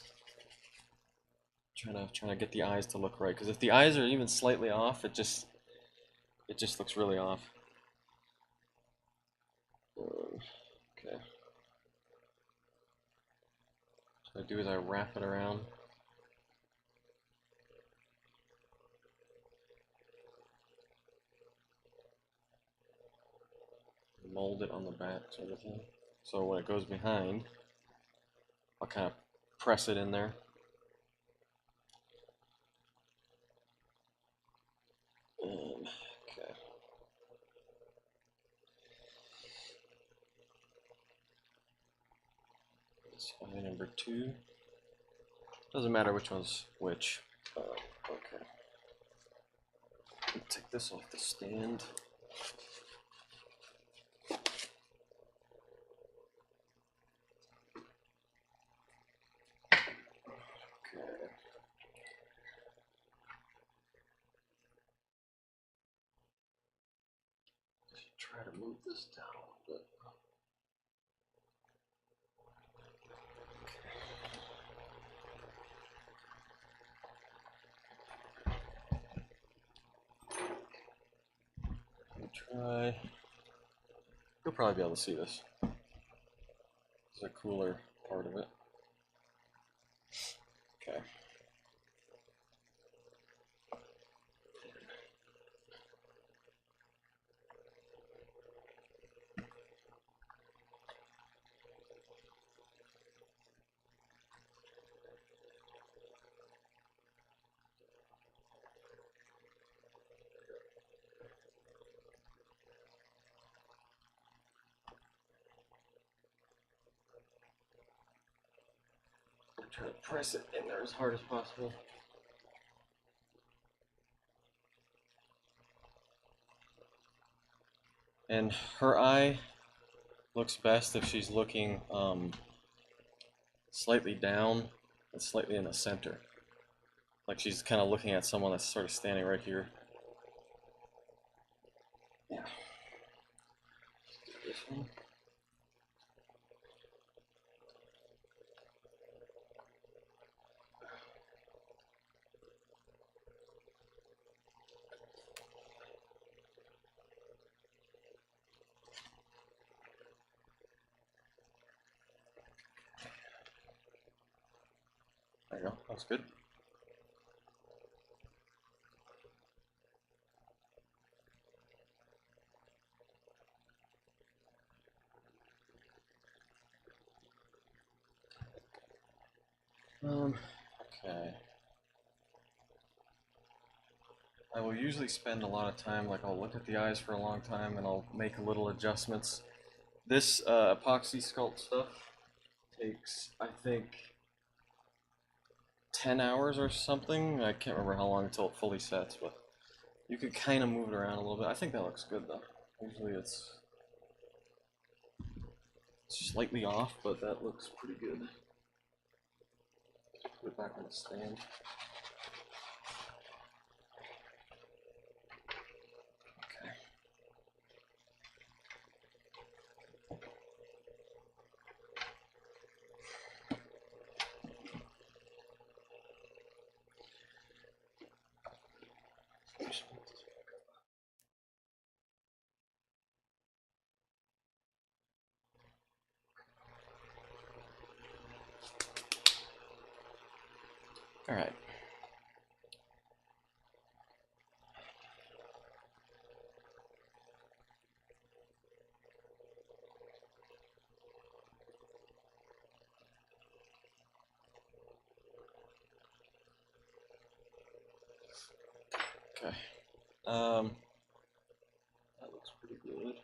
Trying to get the eyes to look right, because if the eyes are even slightly off, it just looks really off. Okay. What I do is I wrap it around. Mold it on the back sort of thing. So when it goes behind, I'll kind of press it in there. Okay. That's eye number 2. Doesn't matter which one's which. Okay. Take this off the stand. Okay. Try to move this down a little bit. Try. You'll probably be able to see this. This is a cooler part of it. Okay. Try to press it in there as hard as possible. And her eye looks best if she's looking slightly down and slightly in the center. Like she's kind of looking at someone that's sort of standing right here. Yeah. This one. There you go. That's good. Okay. I will usually spend a lot of time, like I'll look at the eyes for a long time and I'll make little adjustments. This epoxy sculpt stuff takes, I think, 10 hours or something. I can't remember how long until it fully sets, but you could kind of move it around a little bit. I think that looks good though. Usually it's slightly off, but that looks pretty good. Put it back on the stand. Okay. All right. Okay. That looks pretty good.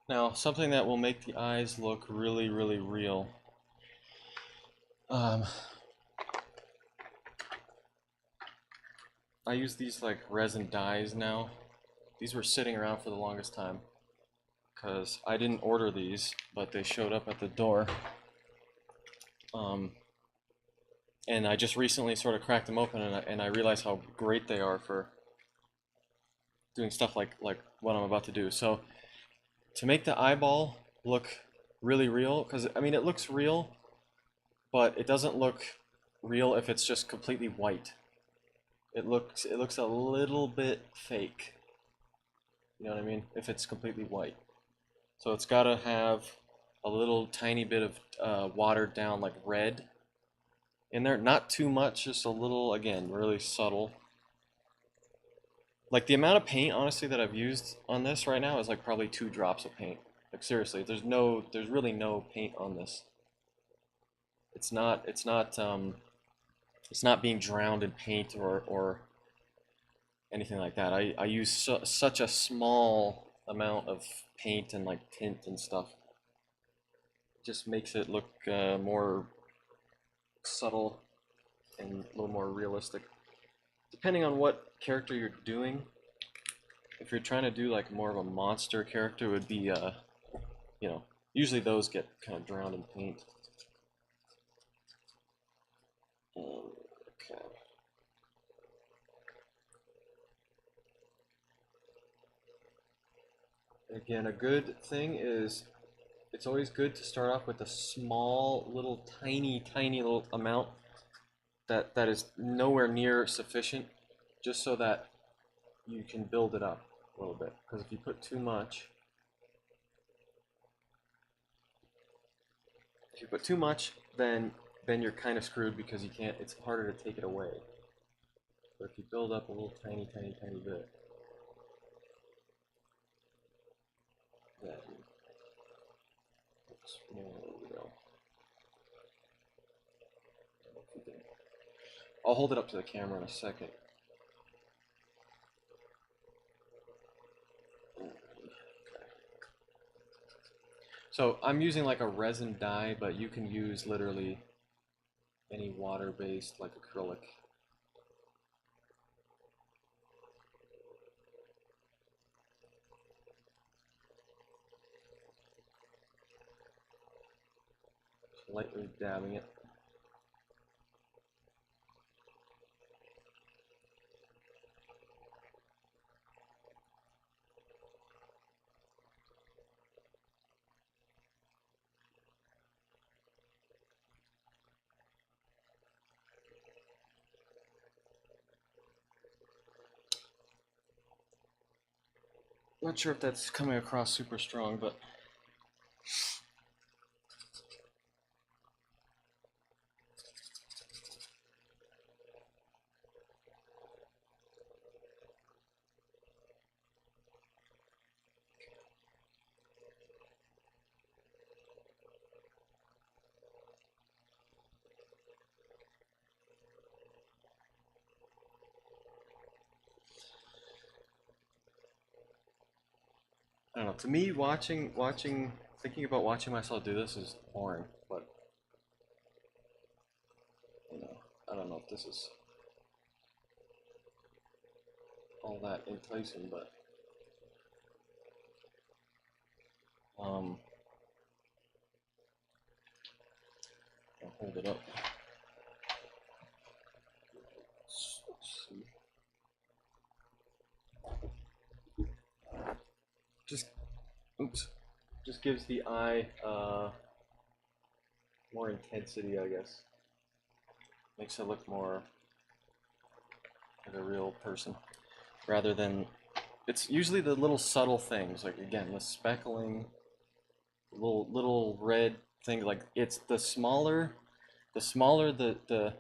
Now, something that will make the eyes look really, really real. I use these like resin dyes now. These were sitting around for the longest time. because I didn't order these, but they showed up at the door. And I just recently sort of cracked them open, and I realized how great they are for doing stuff like what I'm about to do. So to make the eyeball look really real, because I mean it looks real, but it doesn't look real if it's just completely white. It looks a little bit fake. You know what I mean? If it's completely white. So it's got to have a little tiny bit of watered down like red in there. Not too much, just a little, again, really subtle. Like the amount of paint, honestly, that I've used on this right now is like probably 2 drops of paint. Like seriously, there's really no paint on this. It's not being drowned in paint or anything like that. I use such a small amount of paint and like tint and stuff. It just makes it look more subtle and a little more realistic. Depending on what character you're doing, if you're trying to do like more of a monster character, it would be you know, usually those get kind of drowned in paint. Okay. Again, a good thing is it's always good to start off with a small, little, tiny little amount that is nowhere near sufficient, just so that you can build it up a little bit. Because if you put too much, then you're kind of screwed because you can't. It's harder to take it away. But if you build up a little tiny bit, then there we go. I'll hold it up to the camera in a second. So I'm using like a resin dye, but you can use literally any water-based like acrylic. Just lightly dabbing it. Not sure if that's coming across super strong, but I don't know. To me, thinking about watching myself do this is boring. But you know, I don't know if this is all that enticing, but I'll hold it up. Let's see. Just, oops, just gives the eye more intensity, I guess. Makes it look more like a real person, rather than, it's usually the little subtle things, like again, the speckling, little red thing, like it's the smaller the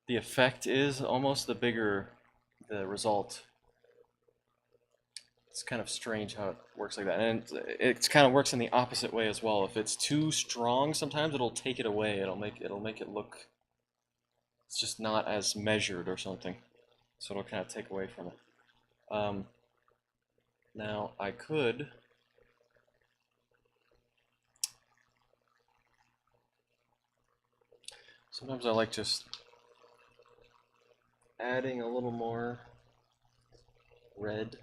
effect is, almost the bigger the result. It's kind of strange how it works like that, and it kind of works in the opposite way as well. If it's too strong, sometimes it'll take it away. It'll make it look, it's just not as measured or something, so it'll kind of take away from it. Now I could sometimes I like just adding a little more red.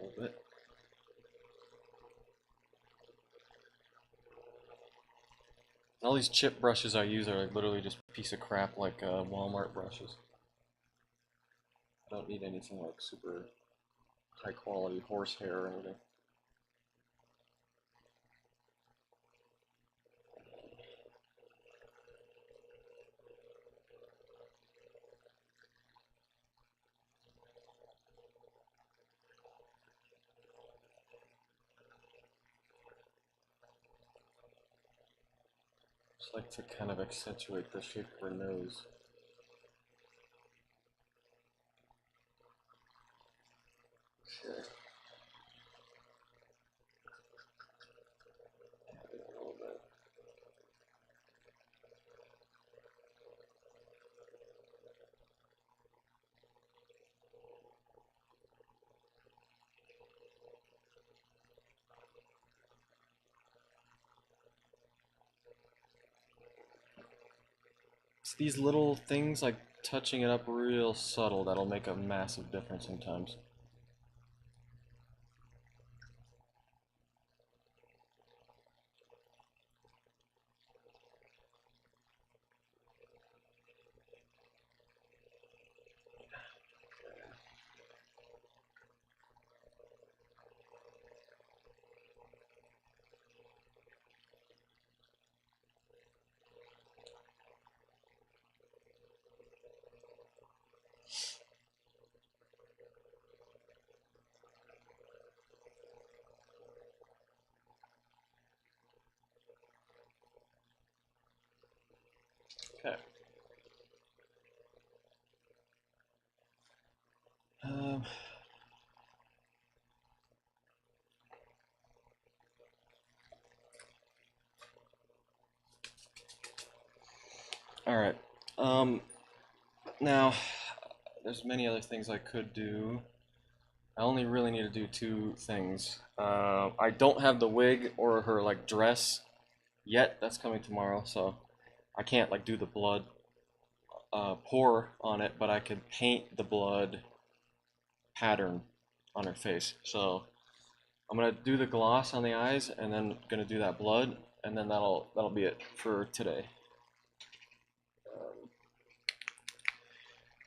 little bit. All these chip brushes I use are like literally just a piece of crap, like Walmart brushes. I don't need anything like super high quality horsehair or anything. Just like to kind of accentuate the shape of her nose. Okay. A little bit. It's these little things like touching it up real subtle that'll make a massive difference sometimes. Okay. Um, all right. Now, there's many other things I could do. I only really need to do two things. I don't have the wig or her like dress yet. That's coming tomorrow, so I can't like do the blood pour on it, but I could paint the blood pattern on her face. So I'm gonna do the gloss on the eyes, and then gonna do that blood, and then that'll be it for today.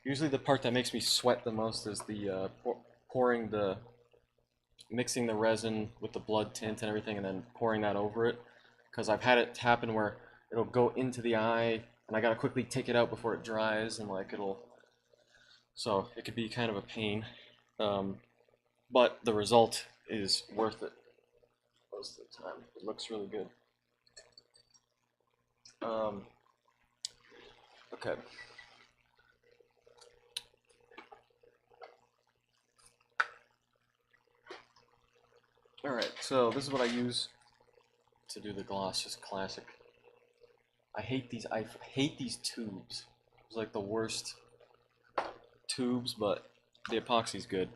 Usually the part that makes me sweat the most is the pouring the mixing the resin with the blood tint and everything, and then pouring that over it. Because I've had it happen where it'll go into the eye, and I gotta quickly take it out before it dries, and like so it could be kind of a pain. But the result is worth it most of the time. It looks really good. Okay. All right. So this is what I use to do the gloss. Just classic. I hate these. I hate these tubes. It's like the worst tubes, but the epoxy's good.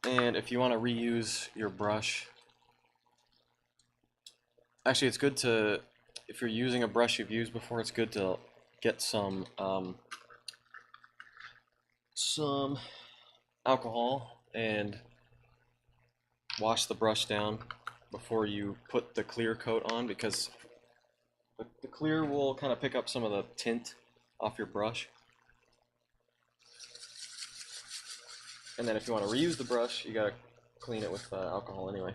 And if you want to reuse your brush, actually, it's good to, if you're using a brush you've used before, it's good to get some alcohol and wash the brush down before you put the clear coat on, because the clear will kind of pick up some of the tint off your brush. And then if you want to reuse the brush, you gotta clean it with alcohol anyway.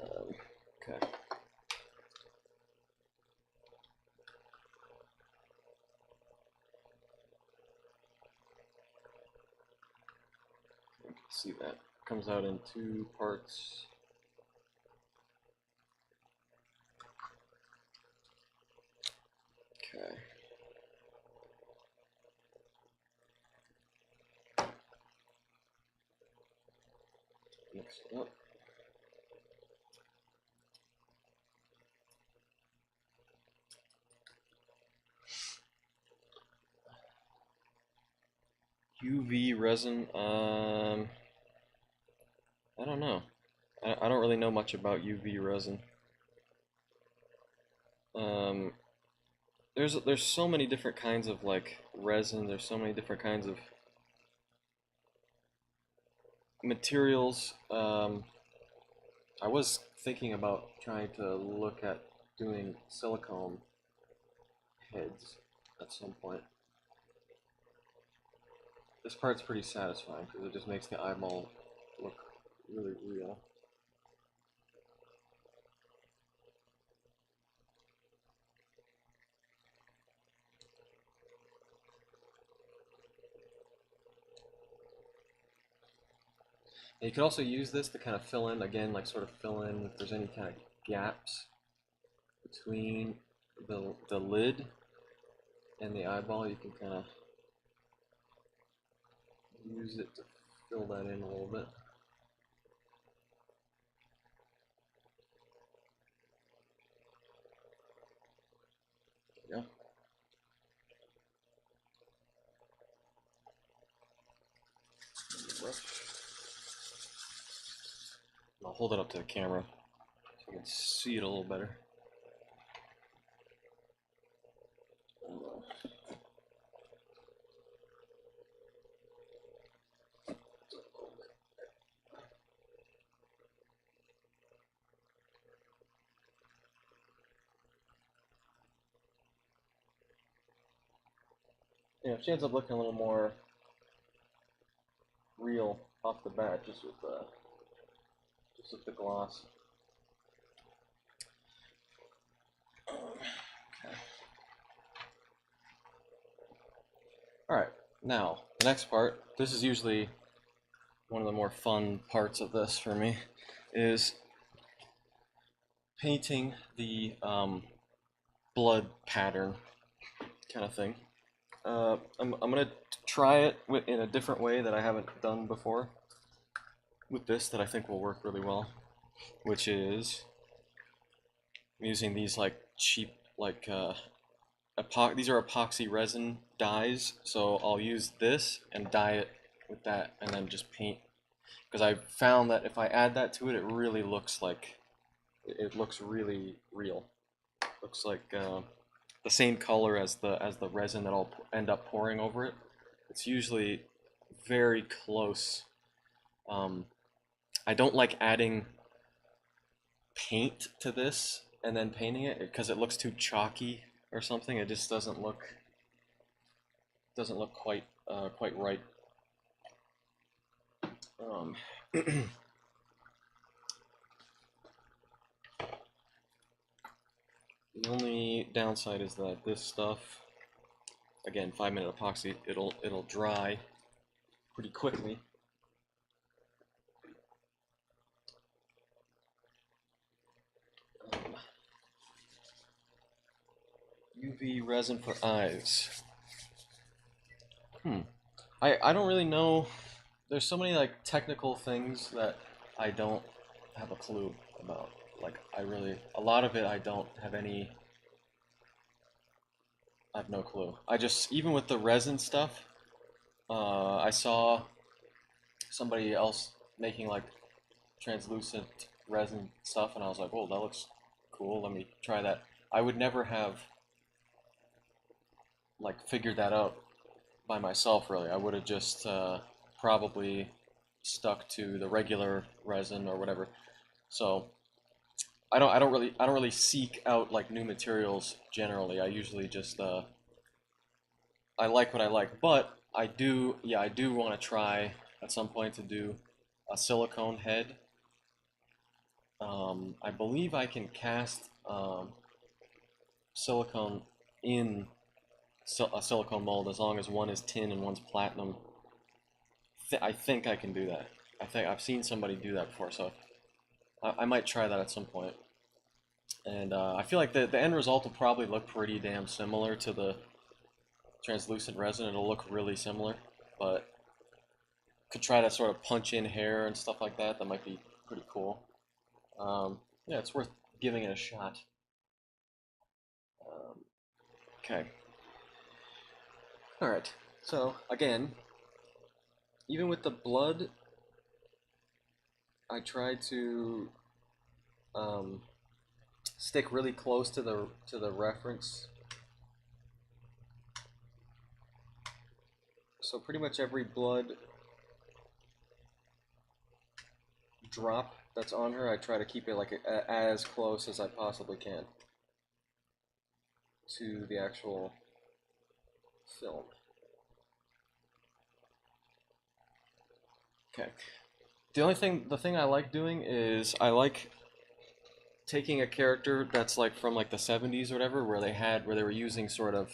Okay. You can see that comes out in two parts. Okay. Mix it up. UV resin, I don't know. I don't really know much about UV resin. there's so many different kinds of like resin. There's so many different kinds of materials. I was thinking about trying to look at doing silicone heads at some point. This part's pretty satisfying because it just makes the eyeball look really real. And you could also use this to kind of fill in, again, like sort of fill in if there's any kind of gaps between the lid and the eyeball. You can kind of use it to fill that in a little bit. There you go. Brush. I'll hold it up to the camera so you can see it a little better. Yeah, she ends up looking a little more real off the bat, just with the gloss. Okay. All right, now the next part. This is usually one of the more fun parts of this for me, is painting the blood pattern kind of thing. I'm gonna try it in a different way that I haven't done before with this that I think will work really well, which is using these like cheap like these are epoxy resin dyes, so I'll use this and dye it with that and then just paint, because I found that if I add that to it, it really looks like it looks really real. Looks like the same color as the resin that I'll end up pouring over it. It's usually very close. I don't like adding paint to this and then painting it because it looks too chalky or something. It just doesn't look quite quite right. The only downside is that this stuff, again, 5-minute epoxy, it'll dry pretty quickly. UV resin for eyes. I don't really know. There's so many like technical things that I don't have a clue about. Like a lot of it I don't have any. I have no clue. I just, even with the resin stuff, I saw somebody else making like translucent resin stuff, and I was like, "Oh, that looks cool. Let me try that." I would never have like figured that out by myself. Really, I would have just probably stuck to the regular resin or whatever. So I don't really seek out like new materials generally. I usually just I like what I like, but I do want to try at some point to do a silicone head. I believe I can cast silicone in a silicone mold as long as one is tin and one's platinum. I think I can do that. I think I've seen somebody do that before, so I might try that at some point. And I feel like the end result will probably look pretty damn similar to the translucent resin. It'll look really similar, but could try to sort of punch in hair and stuff like that. That might be pretty cool. Yeah, it's worth giving it a shot. Okay. All right. So again, even with the blood, I try to stick really close to the reference So pretty much every blood drop that's on her, I try to keep it like as close as I possibly can to the actual film. Okay. The thing I like doing is I like taking a character that's like from like the 70s or whatever, where they were using sort of,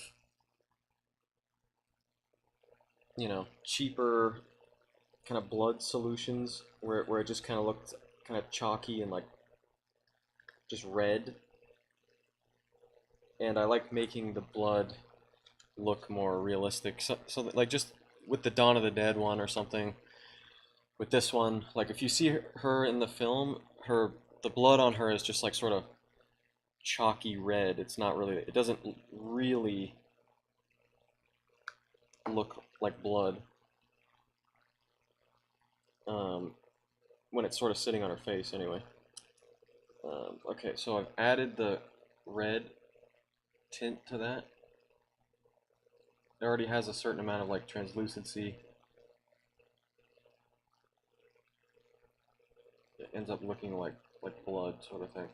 cheaper kind of blood solutions where it just kind of looked kind of chalky and like just red. And I like making the blood look more realistic. So that, like just with the Dawn of the Dead one or something, with this one, like if you see her in the film, the blood on her is just like sort of chalky red. It doesn't really look like blood um, when it's sort of sitting on her face anyway. Okay, so I've added the red tint to that. It already has a certain amount of like translucency. It ends up looking like blood sort of thing.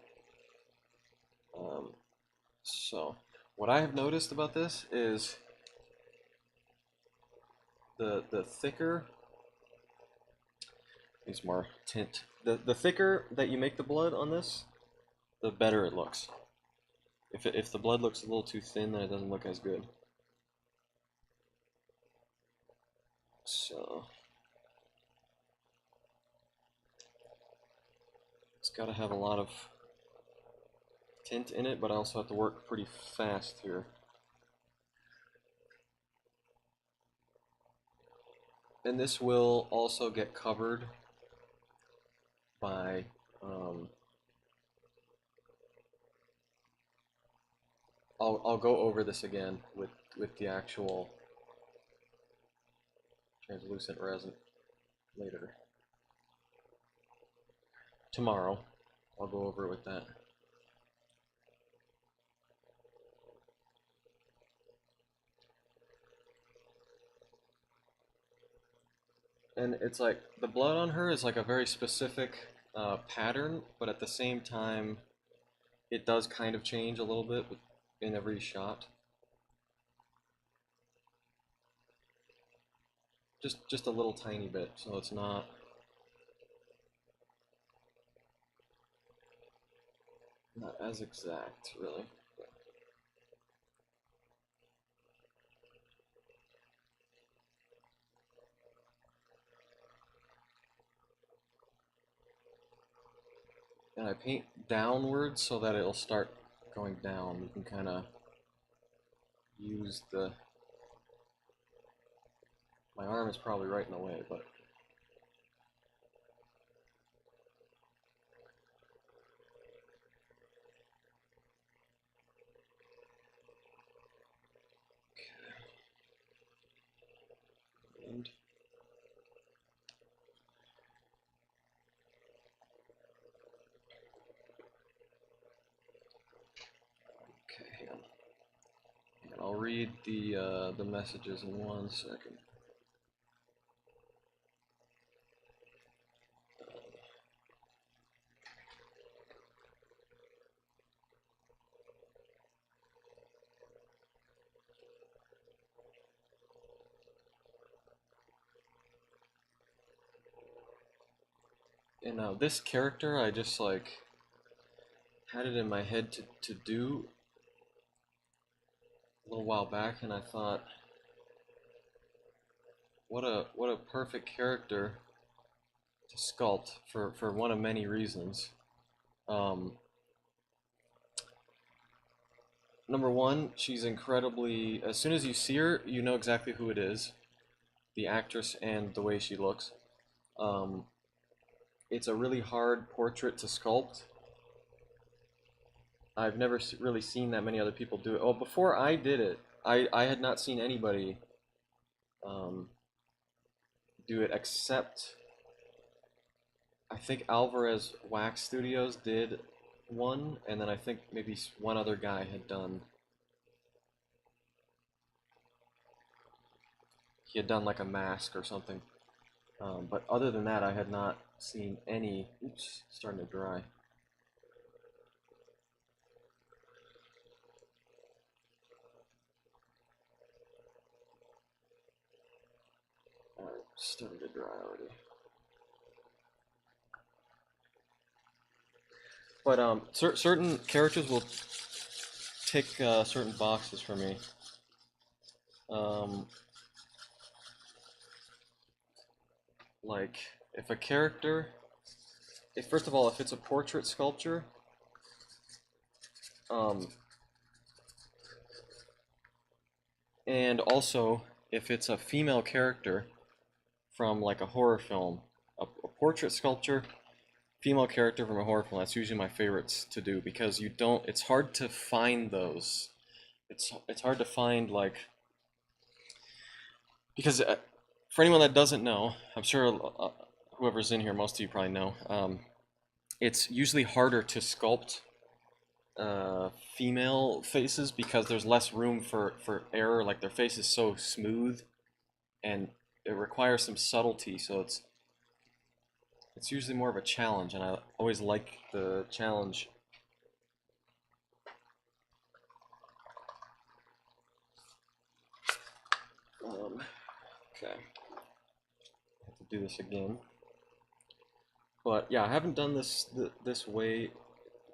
So what I have noticed about this is the thicker, needs more tint. The thicker that you make the blood on this, the better it looks. If the blood looks a little too thin, then it doesn't look as good. So it's got to have a lot of tint in it, but I also have to work pretty fast here. And this will also get covered by I'll go over this again with the actual translucent resin later. Tomorrow I'll go over it with that. And it's like the blood on her is like a very specific pattern, but at the same time it does kind of change a little bit in every shot. Just a little tiny bit, so it's not as exact, really. And I paint downwards so that it'll start going down. You can kind of use the... My arm is probably right in the way, but... And... Okay, hang on. And I'll read the messages in 1 second. And now this character, I just like had it in my head to do a little while back, and I thought, what a perfect character to sculpt for one of many reasons. Number one, she's incredibly. As soon as you see her, you know exactly who it is, the actress and the way she looks. Um, it's a really hard portrait to sculpt. I've never really seen that many other people do it. Oh, before I did it, I had not seen anybody um, do it except I think Alvarez Wax Studios did one, and then I think maybe one other guy had done. he had done like a mask or something. But other than that, I had not seen any. Oops, starting to dry. Alright, starting to dry already. But certain characters will tick certain boxes for me. Um, like if a character, if first of all, if it's a portrait sculpture, um, and also if it's a female character from like a horror film, a portrait sculpture, female character from a horror film. That's usually my favorites to do because you don't. It's hard to find those. It's hard to find like because for anyone that doesn't know, I'm sure whoever's in here, most of you probably know. It's usually harder to sculpt female faces because there's less room for error. Like their face is so smooth, and it requires some subtlety. So it's usually more of a challenge, and I always like the challenge. Okay, I have to do this again. But yeah, I haven't done this way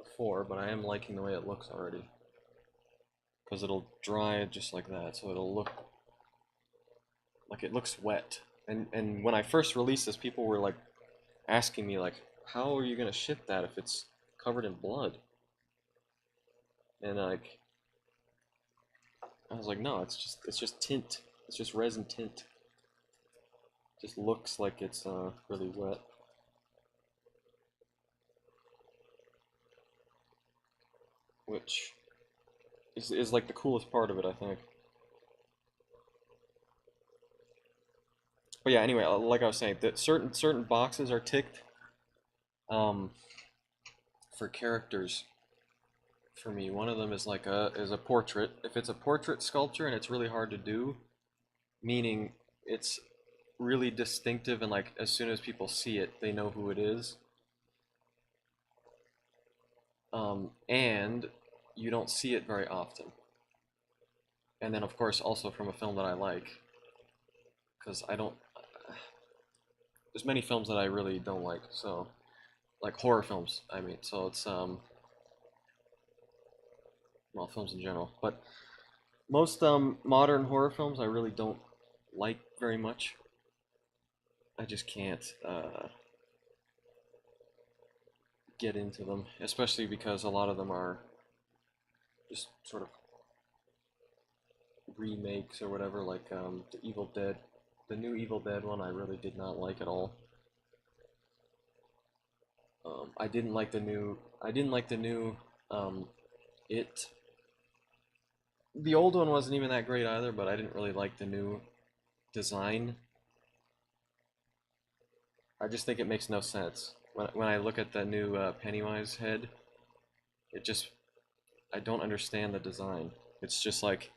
before, but I am liking the way it looks already. Because it'll dry just like that, so it'll look like it looks wet. And when I first released this, people were like asking me like, how are you gonna ship that if it's covered in blood? And like, I was like, no, it's just tint. It's just resin tint. It just looks like it's really wet. Which is like the coolest part of it, I think. But yeah, anyway, like I was saying, that certain boxes are ticked um, for characters. For me, one of them is like a portrait. If it's a portrait sculpture and it's really hard to do, meaning it's really distinctive and like as soon as people see it, they know who it is. And you don't see it very often. And then of course also from a film that I like, because I don't. There's many films that I really don't like, so like horror films. I mean, so it's well, films in general, but most modern horror films I really don't like very much. I just can't get into them, especially because a lot of them are just sort of remakes or whatever, like the Evil Dead, the new Evil Dead one. I really did not like at all. I didn't like the new. I didn't like the new. It. The old one wasn't even that great either, but I didn't really like the new design. I just think it makes no sense. When I look at the new Pennywise head, it just I don't understand the design. It's just like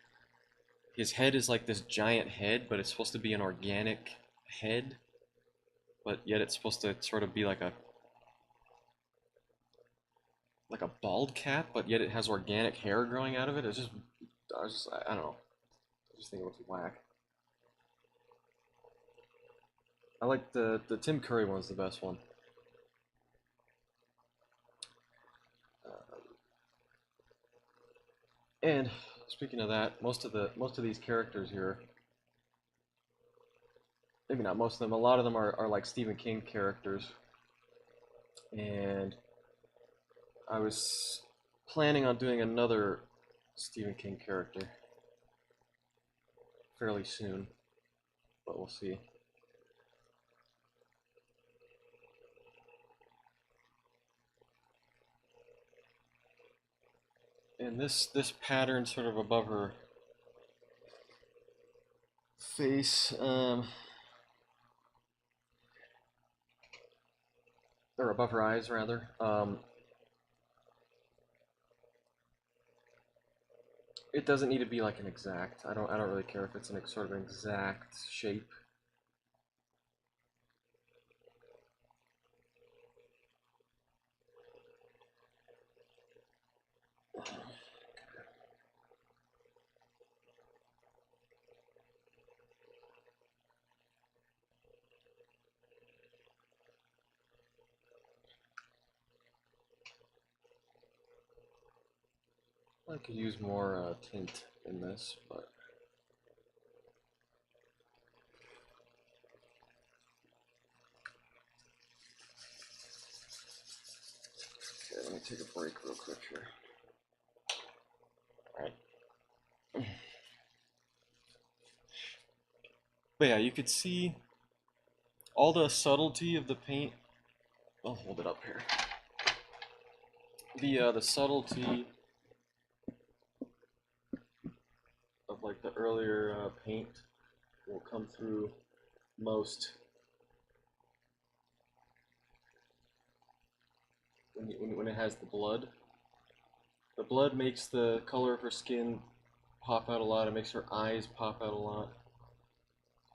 his head is like this giant head, but it's supposed to be an organic head, but yet it's supposed to sort of be like a bald cap, but yet it has organic hair growing out of it. It's just I don't know. I just think it looks whack. I like the Tim Curry one's the best one. And speaking of that, most of these characters here, maybe not most of them, a lot of them are like Stephen King characters. And I was planning on doing another Stephen King character fairly soon, but we'll see. And this pattern sort of above her face, or above her eyes rather, it doesn't need to be like an exact. I don't really care if it's an sort of an exact shape. I could use more tint in this, but okay, let me take a break real quick here. All right. But yeah, you could see all the subtlety of the paint. I'll hold it up here. The subtlety of like the earlier paint will come through most when it has the blood. The blood makes the color of her skin pop out a lot. It makes her eyes pop out a lot.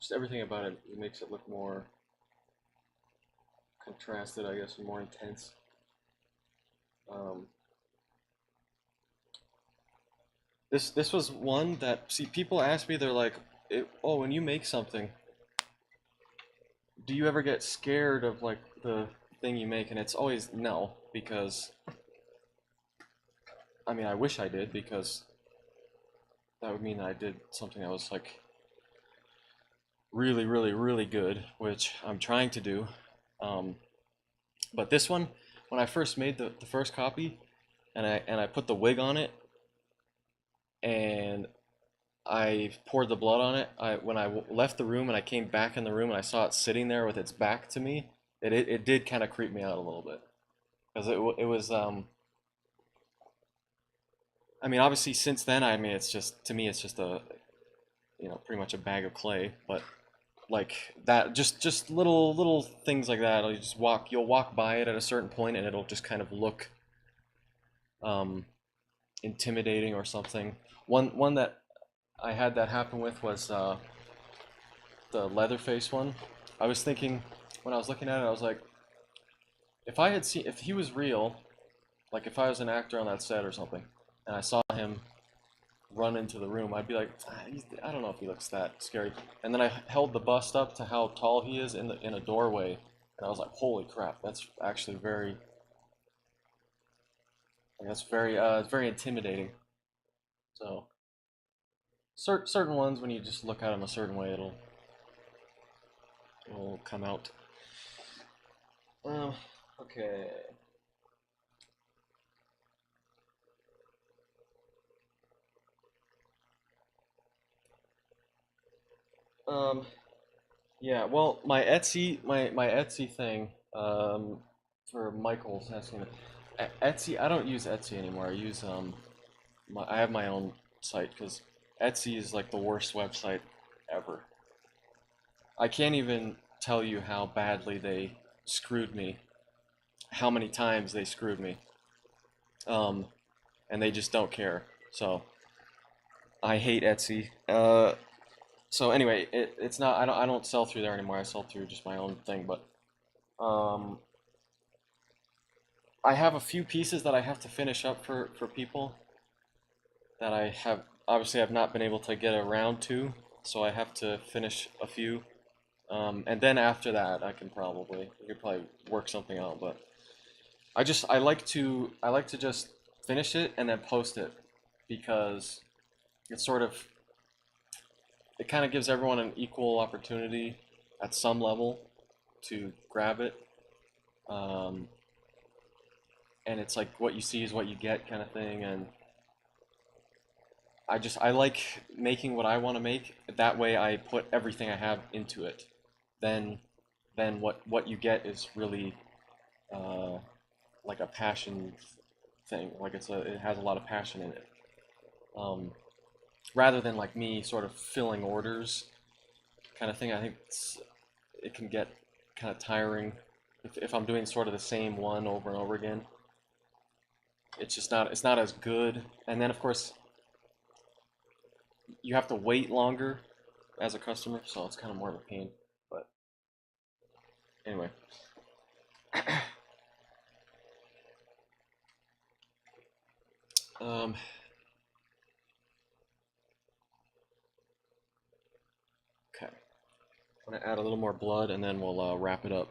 Just everything about it makes it look more contrasted, I guess, and more intense. Um, this was one that, see, people ask me, they're like, oh, when you make something, do you ever get scared of like the thing you make? And it's always no, because I mean, I wish I did, because that would mean I did something that was like really, really, really good, which I'm trying to do. Um, but this one, when I first made the first copy, and I put the wig on it, and I poured the blood on it. When I left the room and I came back in the room and I saw it sitting there with its back to me, it did kind of creep me out a little bit, because it was I mean, obviously since then, I mean, it's just, to me it's just a, pretty much a bag of clay. But like that, just little things like that, you'll walk by it at a certain point and it'll just kind of look um intimidating or something. One that I had that happen with was the Leatherface one. I was thinking, when I was looking at it, I was like, if he was real, like if I was an actor on that set or something, and I saw him run into the room, I'd be like, I don't know if he looks that scary. And then I held the bust up to how tall he is in a doorway, and I was like, holy crap, that's actually very intimidating. So certain ones, when you just look at them a certain way, it'll come out. Uh, okay. Um, yeah, well, my Etsy thing, for Michael's asking, Etsy, I don't use Etsy anymore. I have my own site, because Etsy is like the worst website ever. I can't even tell you how badly they screwed me, how many times they screwed me, um, and they just don't care. So I hate Etsy. So anyway, it's not. I don't sell through there anymore. I sell through just my own thing. But um, I have a few pieces that I have to finish up for people that I have obviously have not been able to get around to. So I have to finish a few, and then after that, we could probably work something out. But I like to just finish it and then post it, because it's sort of it kind of gives everyone an equal opportunity at some level to grab it. Um, and it's like what you see is what you get kind of thing. And I like making what I want to make. That way I put everything I have into it. Then what you get is really uh, like a passion thing. Like it has a lot of passion in it. Um, Rather than like me sort of filling orders kind of thing. I think it can get kind of tiring if I'm doing sort of the same one over and over again. It's not as good. And then of course you have to wait longer as a customer, so it's kind of more of a pain. But anyway, um, okay. I'm gonna add a little more blood, and then we'll wrap it up.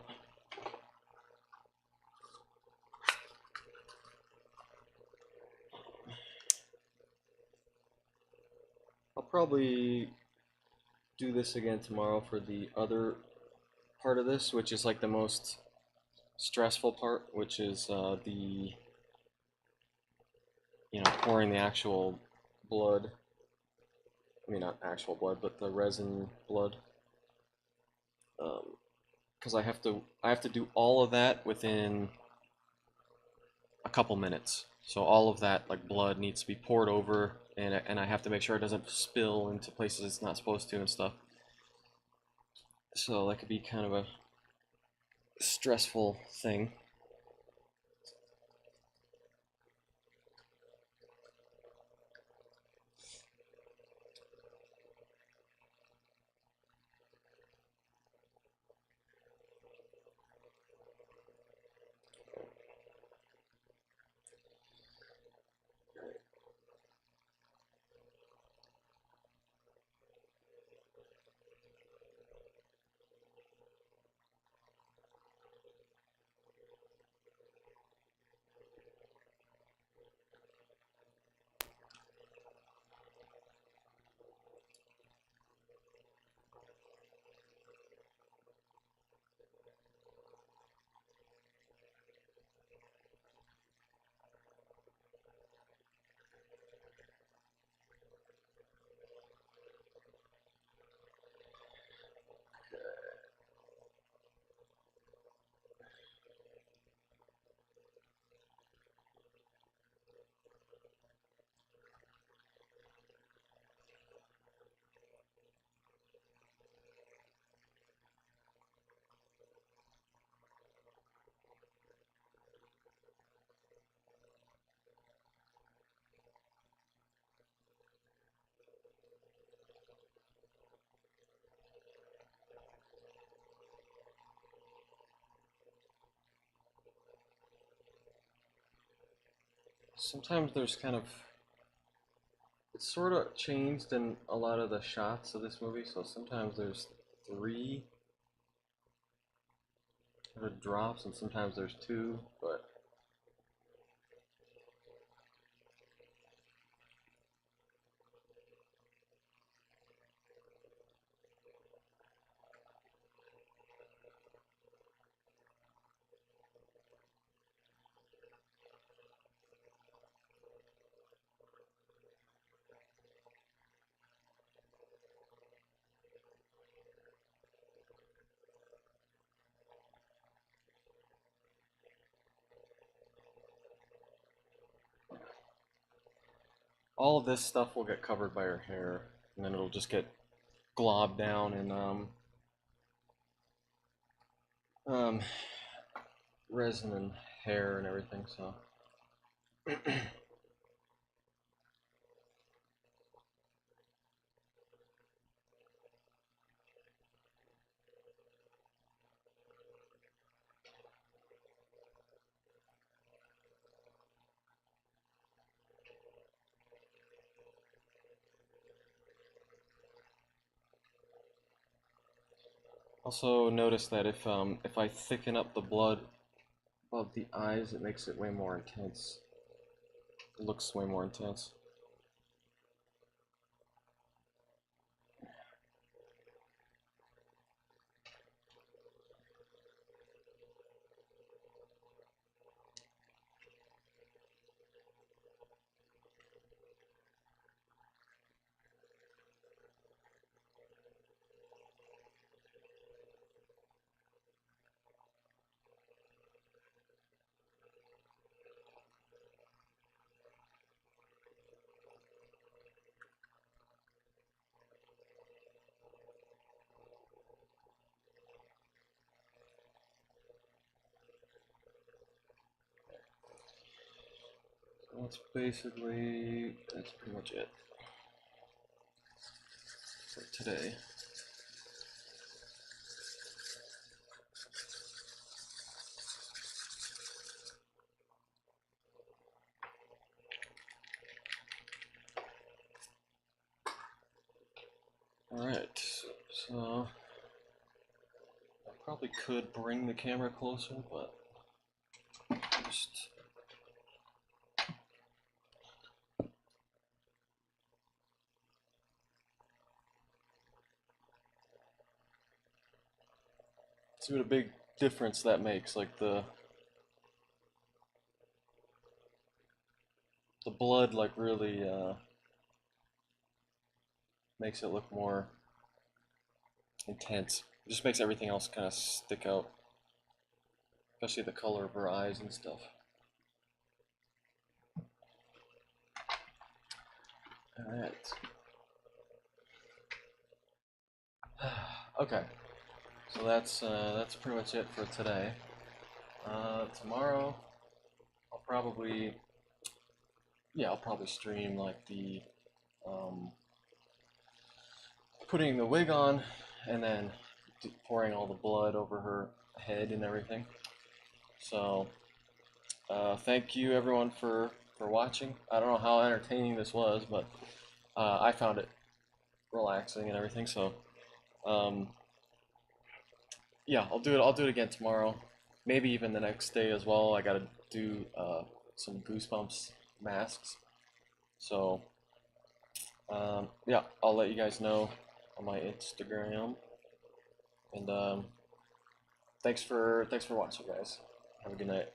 I'll probably do this again tomorrow for the other part of this, which is like the most stressful part, which is the pouring the actual blood. I mean, not actual blood, but the resin blood. Because I have to do all of that within a couple minutes. So all of that like blood needs to be poured over, and I have to make sure it doesn't spill into places it's not supposed to and stuff. So that could be kind of a stressful thing. Sometimes there's kind of it's sort of changed in a lot of the shots of this movie. So sometimes there's three drops, and sometimes there's two. But all of this stuff will get covered by her hair, and then it'll just get globbed down in um, resin and hair and everything. So also notice that if I thicken up the blood above the eyes, it makes it way more intense. It looks way more intense. That's pretty much it. today. Alright, so I probably could bring the camera closer, but just see what a big difference that makes. Like the blood like really makes it look more intense. It just makes everything else kind of stick out, especially the color of her eyes and stuff. All right. Okay. So that's pretty much it for today. Tomorrow, I'll probably stream like the putting the wig on, and then pouring all the blood over her head and everything. So thank you everyone for watching. I don't know how entertaining this was, but I found it relaxing and everything. So yeah, I'll do it again tomorrow. Maybe even the next day as well. I gotta do some Goosebumps masks. So yeah, I'll let you guys know on my Instagram. And thanks for watching, guys. Have a good night.